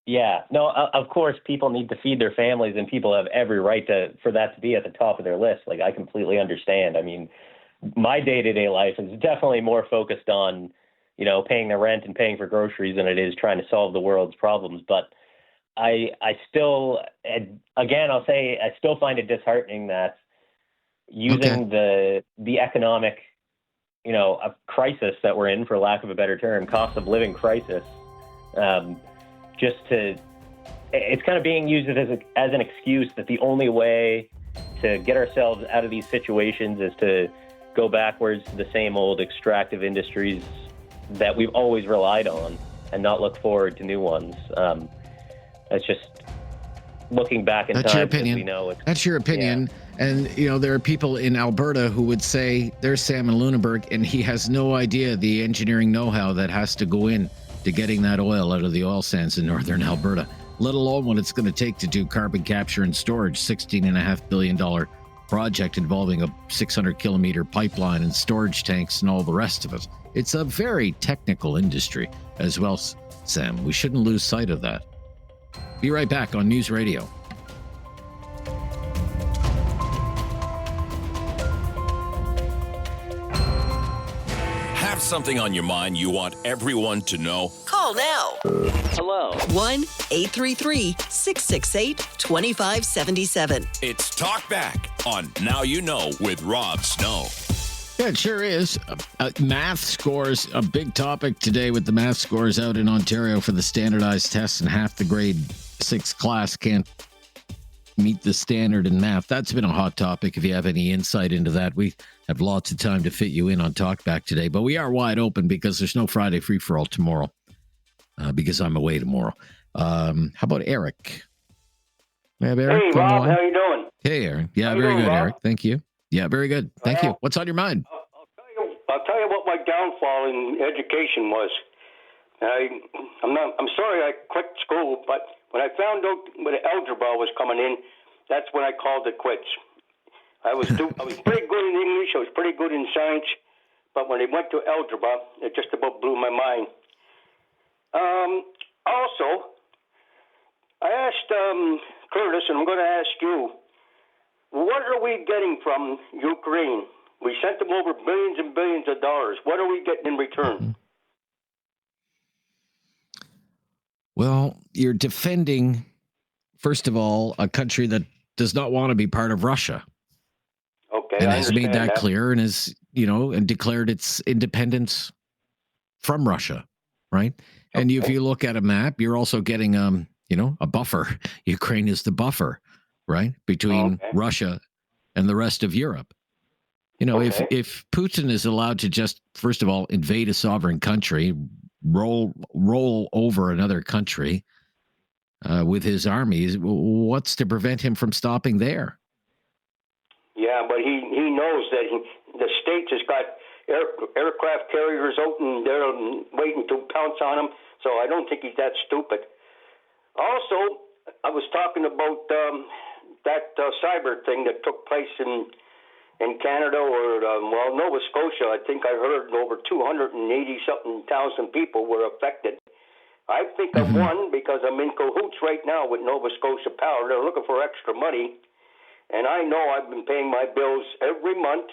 Yeah, no, of course, people need to feed their families, and people have every right for that to be at the top of their list. Like, I completely understand. My day-to-day life is definitely more focused on, paying the rent and paying for groceries than it is trying to solve the world's problems. But I still, again, I'll say I still find it disheartening that using the economic, a crisis that we're in, for lack of a better term, cost of living crisis, it's kind of being used as an excuse that the only way to get ourselves out of these situations is to go backwards to the same old extractive industries that we've always relied on and not look forward to new ones. It's just looking back in time. That's your opinion. That's your opinion. Yeah. And, there are people in Alberta who would say, there's Sam in Lunenburg, and he has no idea the engineering know-how that has to go in to getting that oil out of the oil sands in northern Alberta, let alone what it's going to take to do carbon capture and storage, $16.5 billion project involving a 600-kilometer pipeline and storage tanks and all the rest of it. It's a very technical industry as well, Sam. We shouldn't lose sight of that. Be right back on News Radio. Something on your mind you want everyone to know? Call now. Hello. 1-833-668-2577. It's Talkback on Now You Know with Rob Snow. Yeah, it sure is. Math scores, a big topic today with the math scores out in Ontario for the standardized tests, and half the grade 6 class can't meet the standard in math. That's been a hot topic. If you have any insight into that, we have lots of time to fit you in on Talkback today, but we are wide open because there's no Friday free-for-all tomorrow because I'm away tomorrow. How about Eric? Hey, Rob, how you doing? Hey, Aaron. Yeah, very good, Rob? Eric. Thank you. Yeah, very good. Thank you. What's on your mind? I'll tell you what my downfall in education was. I'm sorry I quit school, but when I found out when algebra was coming in, that's when I called it quits. I was pretty good in English. I was pretty good in science. But when they went to algebra, it just about blew my mind. Also, I asked Curtis, and I'm going to ask you, what are we getting from Ukraine? We sent them over billions and billions of dollars. What are we getting in return? Well, you're defending, first of all, a country that does not want to be part of Russia. Okay, and I has made understand that clear and has, and declared its independence from Russia, right? Okay. And if you look at a map, you're also getting, a buffer. Ukraine is the buffer, right, between Russia and the rest of Europe. If Putin is allowed to just, first of all, invade a sovereign country, roll over another country with his armies, what's to prevent him from stopping there? Yeah, but he knows that the States has got aircraft carriers out and they're waiting to pounce on him, so I don't think he's that stupid. Also, I was talking about that cyber thing that took place in Canada or, Nova Scotia. I think I heard over 280-something thousand people were affected. I think I won because I'm in cahoots right now with Nova Scotia Power. They're looking for extra money. And I know I've been paying my bills every month,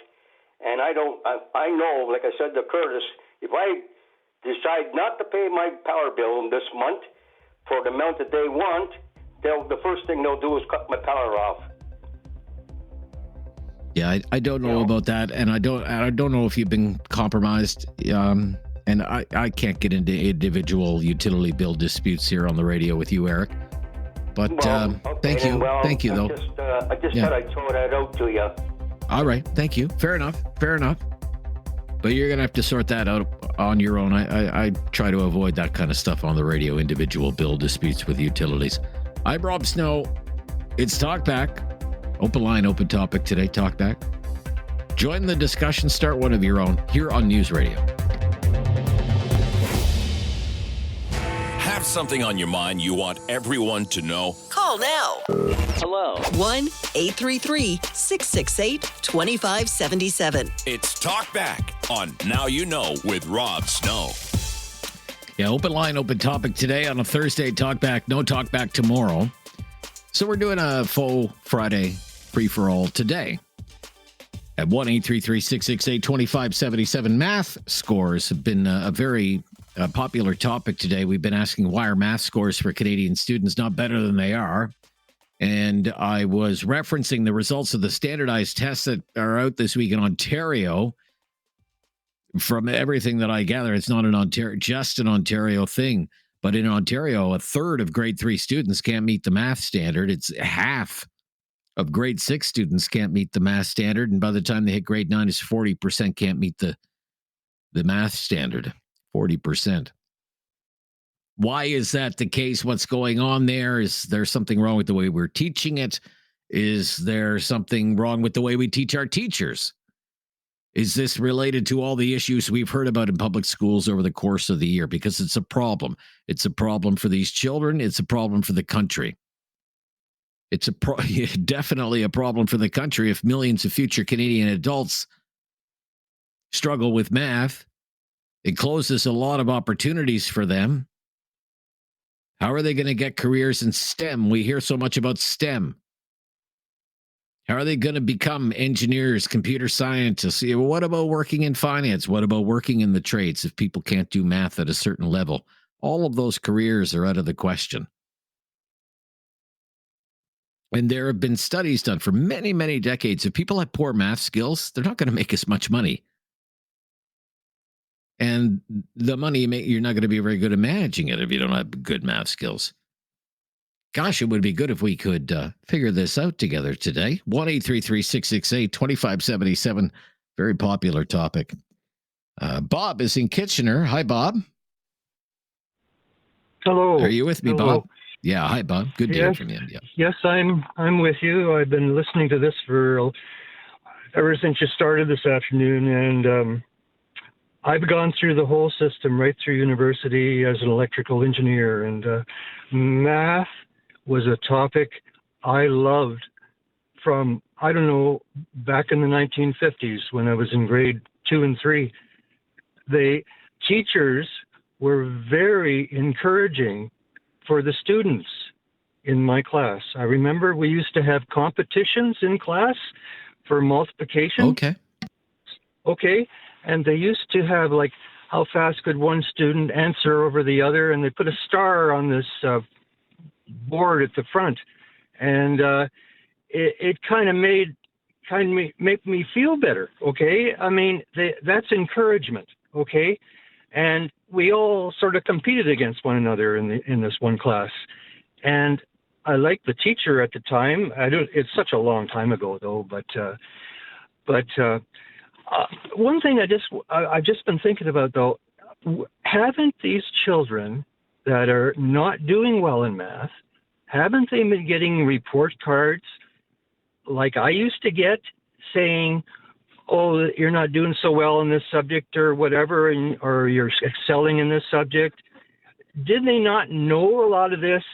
and I know, like I said to Curtis, if I decide not to pay my power bill this month for the amount that they want, the first thing they'll do is cut my power off. Yeah, I don't know about that, and I don't know if you've been compromised. And I can't get into individual utility bill disputes here on the radio with you, Eric. But thank you. Thank you, though. I just thought I'd throw that out to you. All right. Thank you. Fair enough. But you're going to have to sort that out on your own. I try to avoid that kind of stuff on the radio, individual bill disputes with utilities. I'm Rob Snow. It's Talkback. Open line, open topic today, Talkback. Join the discussion. Start one of your own here on News Radio. Have something on your mind you want everyone to know? Call now. Hello. 1-833-668-2577. It's Talkback on Now You Know with Rob Snow. Yeah, open line, open topic today on a Thursday. Talkback, no Talkback tomorrow. So we're doing a full Friday free-for-all today. At 1-833-668-2577. Math scores have been a very popular topic today. We've been asking why are math scores for Canadian students not better than they are? And I was referencing the results of the standardized tests that are out this week in Ontario. From everything that I gather, it's not just an Ontario thing. But in Ontario, a third of grade 3 students can't meet the math standard. It's half of grade 6 students can't meet the math standard. And by the time they hit grade 9, it's 40% can't meet the math standard. 40%. Why is that the case? What's going on there? Is there something wrong with the way we're teaching it? Is there something wrong with the way we teach our teachers? Is this related to all the issues we've heard about in public schools over the course of the year? Because it's a problem. It's a problem for these children. It's a problem for the country. It's definitely a problem for the country if millions of future Canadian adults struggle with math. It closes a lot of opportunities for them. How are they going to get careers in STEM? We hear so much about STEM. How are they going to become engineers, computer scientists? What about working in finance? What about working in the trades if people can't do math at a certain level? All of those careers are out of the question. And there have been studies done for many, many decades. If people have poor math skills, they're not going to make as much money. And the money you make, you're not going to be very good at managing it if you don't have good math skills. Gosh, it would be good if we could figure this out together today. 1-833-668-2577. Very popular topic. Bob is in Kitchener. Hi, Bob. Hello. Are you with me, Hello. Bob? Yeah. Hi, Bob. Good to hear from you. Yeah. Yes, I'm with you. I've been listening to this ever since you started this afternoon, and I've gone through the whole system right through university as an electrical engineer, and math was a topic I loved from, I don't know, back in the 1950s when I was in grade 2 and 3, the teachers were very encouraging for the students in my class. I remember we used to have competitions in class for multiplication. Okay. And they used to have like, how fast could one student answer over the other? And they put a star on this board at the front. And it kind of make me feel better. Okay. I mean, that's encouragement. Okay. And we all sort of competed against one another in this one class. And I liked the teacher at the time. It's such a long time ago though, but one thing I've just been thinking about though, haven't these children that are not doing well in math, haven't they been getting report cards like I used to get saying, oh, you're not doing so well in this subject or whatever, or you're excelling in this subject? Did they not know a lot of this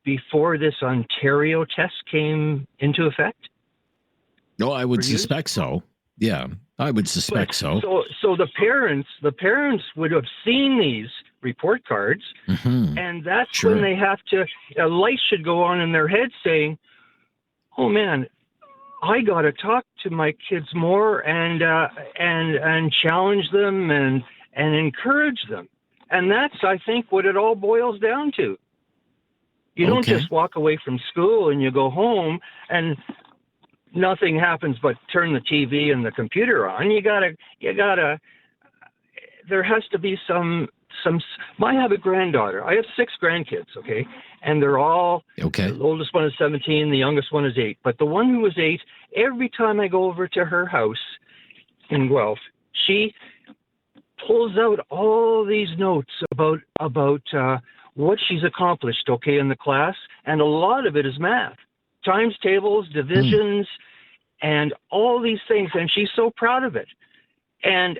before this Ontario test came into effect? No, I would suspect so. Yeah, I would suspect so. So the parents would have seen these report cards, and that's when they have to. A light should go on in their head saying, "Oh man, I got to talk to my kids more and challenge them and encourage them." And that's, I think, what it all boils down to. You don't just walk away from school and you go home and nothing happens but turn the TV and the computer on. You gotta, there has to be some, I have a granddaughter. I have 6 grandkids, okay? And they're all, the oldest one is 17, the youngest one is 8. But the one who is 8, every time I go over to her house in Guelph, she pulls out all these notes about what she's accomplished, okay, in the class. And a lot of it is math. Times tables, divisions, and all these things, and she's so proud of it. And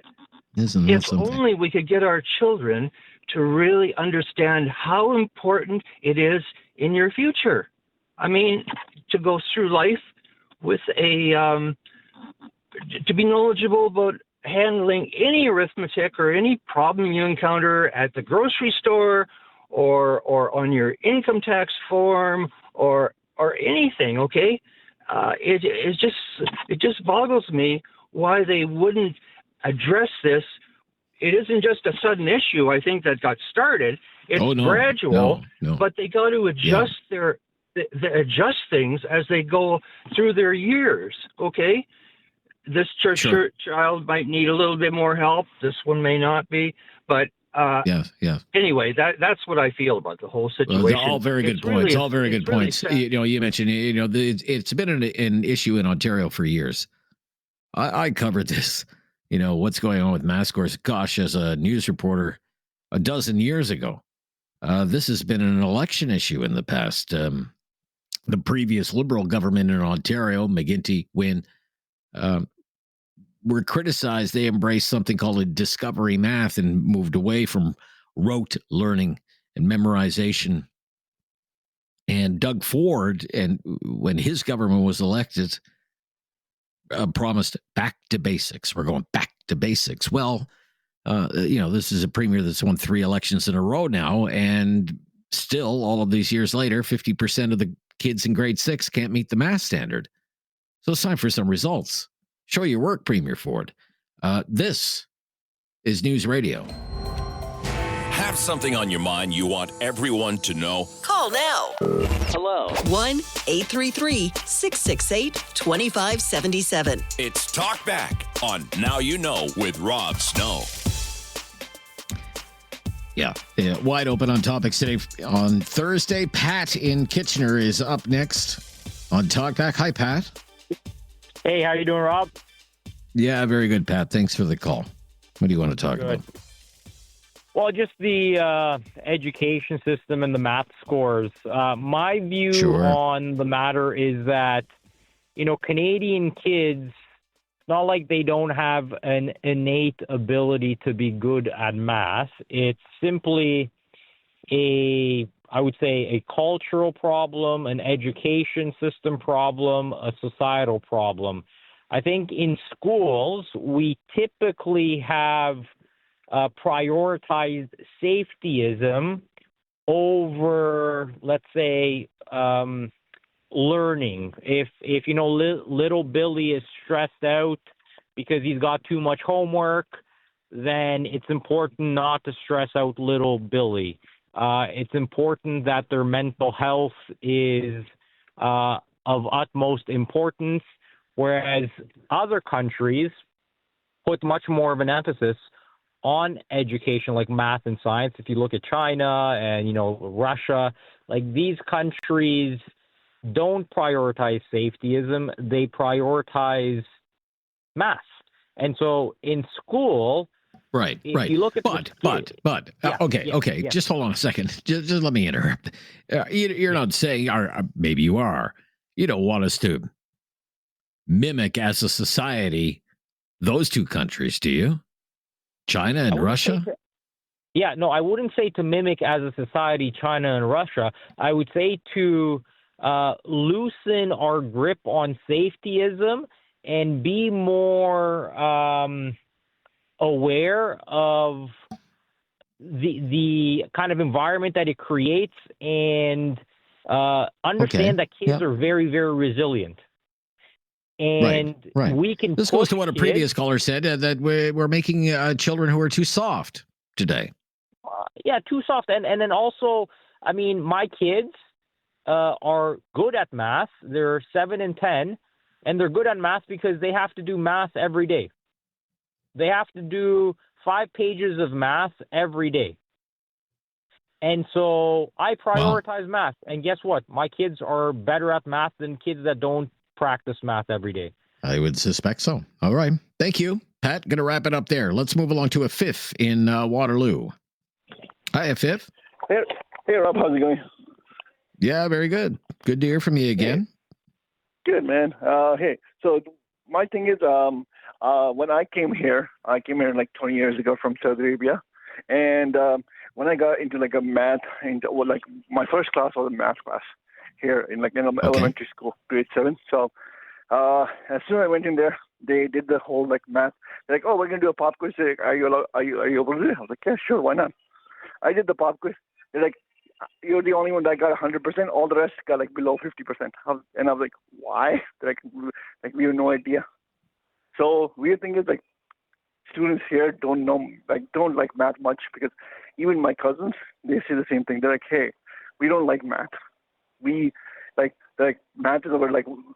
if only we could get our children to really understand how important it is in your future. I mean, to go through life with to be knowledgeable about handling any arithmetic or any problem you encounter at the grocery store or on your income tax form or anything, okay? It just boggles me why they wouldn't address this. It isn't just a sudden issue, I think, that got started. It's gradual, but they got to adjust adjust things as they go through their years, okay? This child might need a little bit more help. This one may not be, but anyway, that's what I feel about the whole situation. Well, all very good points. All very good points. You mentioned, it's been an issue in Ontario for years. I covered this, what's going on with math scores. Gosh, as a news reporter a dozen years ago, this has been an election issue in the past. The previous Liberal government in Ontario, McGuinty, Wynne, were criticized. They embraced something called a discovery math and moved away from rote learning and memorization. And Doug Ford, and when his government was elected, promised back to basics. We're going back to basics. Well, this is a premier that's won 3 elections in a row now, and still, all of these years later, 50% of the kids in grade 6 can't meet the math standard. So it's time for some results. Show your work, Premier Ford. This is News Radio. Have something on your mind you want everyone to know? Call now. Hello. 1-833-668-2577. It's Talkback on Now You Know with Rob Snow. Yeah, wide open on topics today. On Thursday, Pat in Kitchener is up next on Talkback. Hi, Pat. Hey, how you doing, Rob? Yeah, very good, Pat. Thanks for the call. What do you want to talk about? Well, just the education system and the math scores. My view on the matter is that, Canadian kids, it's not like they don't have an innate ability to be good at math. It's simply a I would say, a cultural problem, an education system problem, a societal problem. I think in schools, we typically have prioritized safetyism over, let's say, learning. If little Billy is stressed out because he's got too much homework, then it's important not to stress out little Billy. It's important that their mental health is of utmost importance, whereas other countries put much more of an emphasis on education, like math and science. If you look at China and, Russia, like these countries don't prioritize safetyism, they prioritize math. And so in school, right. You look at okay. Just hold on a second. Just let me interrupt. You're not saying, or maybe you are, you don't want us to mimic as a society those two countries, do you? China and Russia? Yeah, no, I wouldn't say to mimic as a society China and Russia. I would say to loosen our grip on safetyism and be more aware of the kind of environment that it creates, and understand that kids are very, very resilient. And right. we can. This goes to what a previous caller said, that we're making children who are too soft today. Too soft, and then also, I mean, my kids are good at math. They're 7 and 10, and they're good at math because they have to do math every day. They have to do 5 pages of math every day. And so I prioritize math. And guess what? My kids are better at math than kids that don't practice math every day. I would suspect so. All right. Thank you, Pat. Going to wrap it up there. Let's move along to a Fifth in Waterloo. Hi, Fifth. Hey, Rob. How's it going? Yeah, very good. Good to hear from you again. Good, man. Hey, so my thing is, when I came here like 20 years ago from Saudi Arabia, and when I got into like a math, my first class was a math class here in elementary school, grade 7. So as soon as I went in there, they did the whole math. They're like, "Oh, we're gonna do a pop quiz. Are you able to do it?" I was like, "Yeah, sure, why not?" I did the pop quiz. They're like, "You're the only one that got 100%. All the rest got below 50%." And I was like, "Why?" They're like, "We have no idea." So weird thing is students here don't like math much, because even my cousins, they say the same thing. They're like, "Hey, we don't like math. We math is our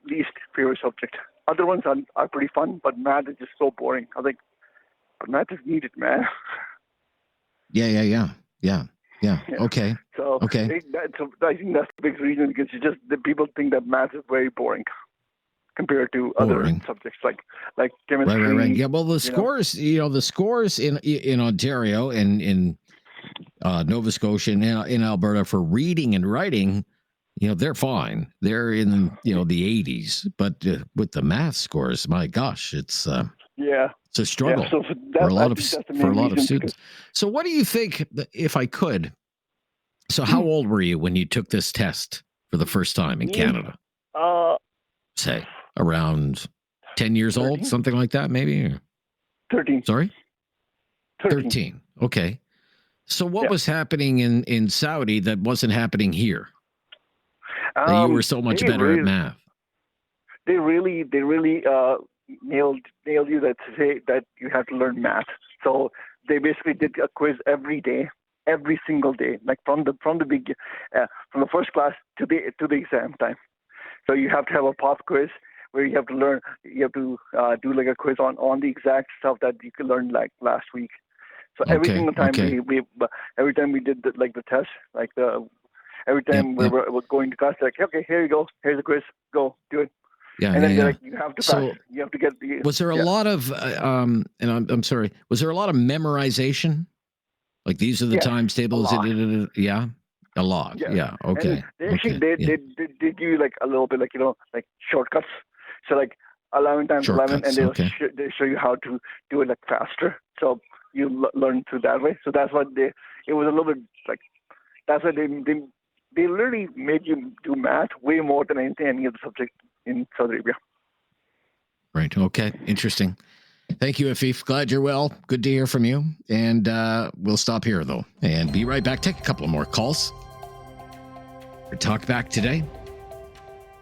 least favorite subject. Other ones are pretty fun, but math is just so boring." I was like, "But math is needed, man." Yeah. Okay. So okay. I think that's the big reason, because it's just the people think that math is very boring compared to other subjects like chemistry. Right. Yeah. Well, the scores, the scores in Ontario and in Nova Scotia and in Alberta for reading and writing, they're fine. They're in the 80s, but with the math scores, my gosh, it's it's a struggle for a lot of students. So, what do you think? If I could, so how old were you when you took this test for the first time in Canada? Say around 10 years 13? Old, something like that, maybe. 13. Sorry, 13. Okay. So, what was happening in Saudi that wasn't happening here? That you were so much better at math. They really nailed you that say that you have to learn math. So they basically did a quiz every day, every single day, from the first class to the exam time. So you have to have a pop quiz where you have to learn. You have to do a quiz on the exact stuff that you could learn last week. So every single time every time we did the test, every time we were going to class, okay, here you go, here's the quiz, go do it. Yeah, and then you have to pass. You have to get the. Was there a lot of and I'm sorry, was there a lot of memorization? Like these are the times tables. Yeah, a lot. Yeah. Okay. And they did you a little bit shortcuts. So 11 times shortcuts, 11, and they show you how to do it faster. So you learn through that way. So that's what it was a little bit that's why they they literally made you do math way more than any other subject in Saudi Arabia. Right. Okay. Interesting. Thank you, Afif. Glad you're well. Good to hear from you. And we'll stop here, though, and be right back. Take a couple of more calls. For Talkback today.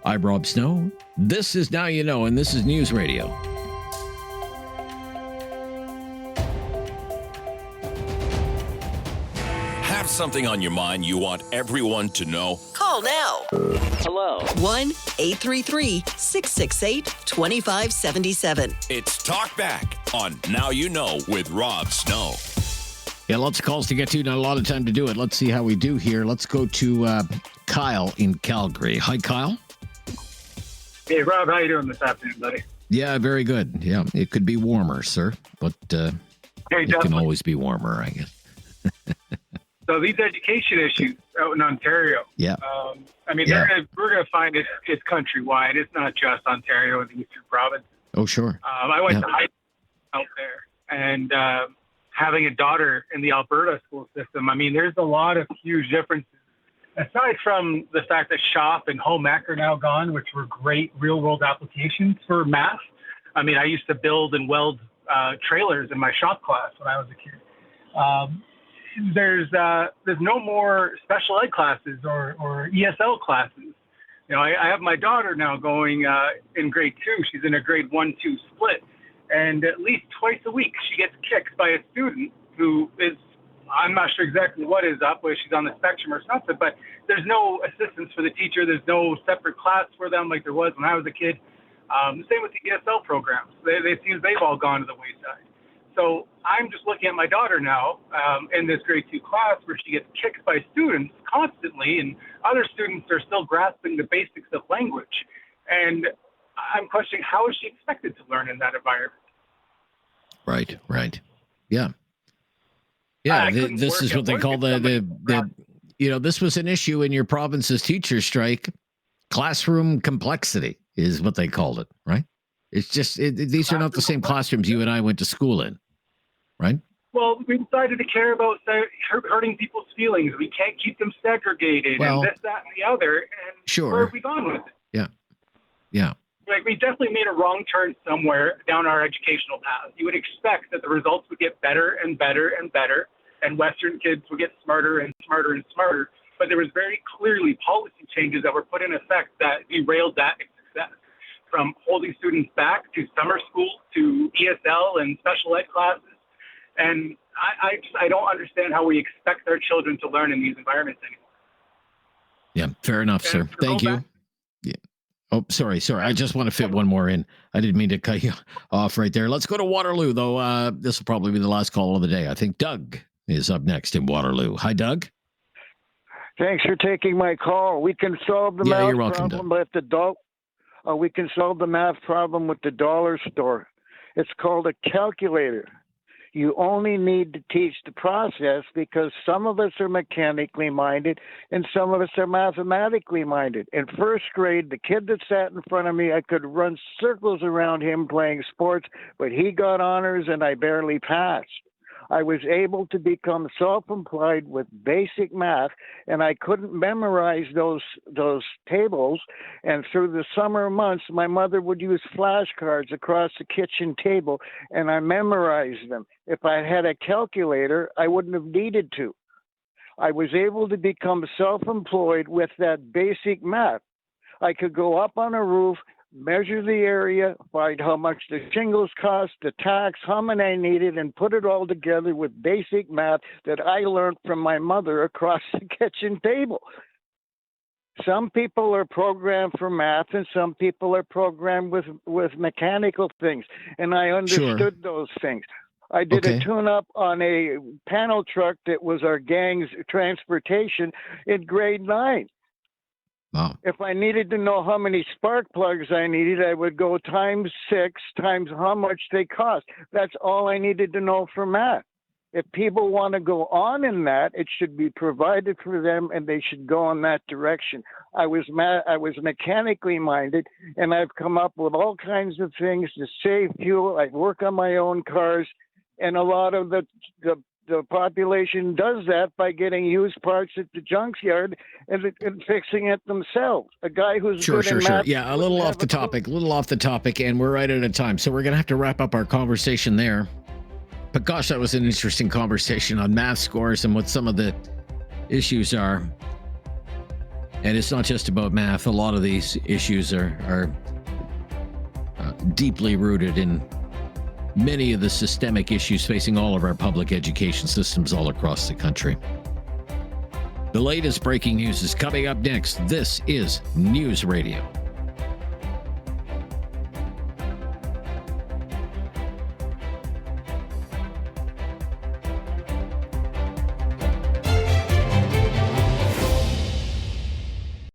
I'm Rob Snow. This is Now You Know, and this is News Radio. Have something on your mind you want everyone to know? Call now. Hello. 1-833-668-2577. It's Talkback on Now You Know with Rob Snow. Yeah, lots of calls to get to, not a lot of time to do it. Let's see how we do here. Let's go to Kyle in Calgary. Hi, Kyle. Hey, Rob, how you doing this afternoon, buddy? Yeah, very good. Yeah, it could be warmer, sir, but it can always be warmer, I guess. So these education issues out in Ontario, yeah. We're going to find it's countrywide. It's not just Ontario and the Eastern Province. Oh, sure. I went to high school out there, and having a daughter in the Alberta school system, there's a lot of huge differences. Aside from the fact that shop and home ec are now gone, which were great real-world applications for math. I used to build and weld trailers in my shop class when I was a kid. There's no more special ed classes or ESL classes. I have my daughter now going in grade 2. She's in a grade 1-2 split. And at least twice a week, she gets kicked by a student who is, I'm not sure exactly what is up, whether she's on the spectrum or something, but there's no assistance for the teacher. There's no separate class for them like there was when I was a kid. The same with the ESL programs. They seem they've all gone to the wayside. So I'm just looking at my daughter now in this grade 2 class where she gets kicked by students constantly, and other students are still grasping the basics of language. And I'm questioning, how is she expected to learn in that environment? Right. Yeah. This is what they call this was an issue in your province's teacher strike. Classroom complexity is what they called it, right? It's just, these are not the same classrooms you and I went to school in, right? Well, we decided to care about hurting people's feelings. We can't keep them segregated and this, that, and the other. And sure. Where have we gone with it? Yeah. We definitely made a wrong turn somewhere down our educational path. You would expect that the results would get better and better and better, and Western kids would get smarter and smarter and smarter. But there was very clearly policy changes that were put in effect that derailed that success, from holding students back to summer school to ESL and special ed classes. And I don't understand how we expect our children to learn in these environments anymore. Yeah, fair enough, sir. Thank you. Yeah. Oh, sorry. I just want to fit one more in. I didn't mean to cut you off right there. Let's go to Waterloo, though. This will probably be the last call of the day. I think Doug is up next in Waterloo. Hi, Doug. Thanks for taking my call. We can solve the math problem with we can solve the math problem with the dollar store. It's called a calculator. You only need to teach the process because some of us are mechanically minded and some of us are mathematically minded. In first grade, the kid that sat in front of me, I could run circles around him playing sports, but he got honors and I barely passed. I was able to become self-employed with basic math, and I couldn't memorize those tables. And through the summer months, my mother would use flashcards across the kitchen table, and I memorized them. If I had a calculator, I wouldn't have needed to. I was able to become self-employed with that basic math. I could go up on a roof, measure the area, find how much the shingles cost, the tax, how many I needed, and put it all together with basic math that I learned from my mother across the kitchen table. Some people are programmed for math and some people are programmed with mechanical things, and I understood those things. I did a tune-up on a panel truck that was our gang's transportation in grade 9. Wow. If I needed to know how many spark plugs I needed, I would go times 6 times how much they cost. That's all I needed to know for math. If people want to go on in that, it should be provided for them, and they should go in that direction. I was mechanically minded, and I've come up with all kinds of things to save fuel. I work on my own cars, and a lot of the the population does that by getting used parts at the junkyard and fixing it themselves. A guy who's Sure. math, Yeah, a little off the topic, and we're right out of time. So we're going to have to wrap up our conversation there. But gosh, that was an interesting conversation on math scores and what some of the issues are. And it's not just about math. A lot of these issues are deeply rooted in many of the systemic issues facing all of our public education systems all across the country. The latest breaking news is coming up next. This is News Radio.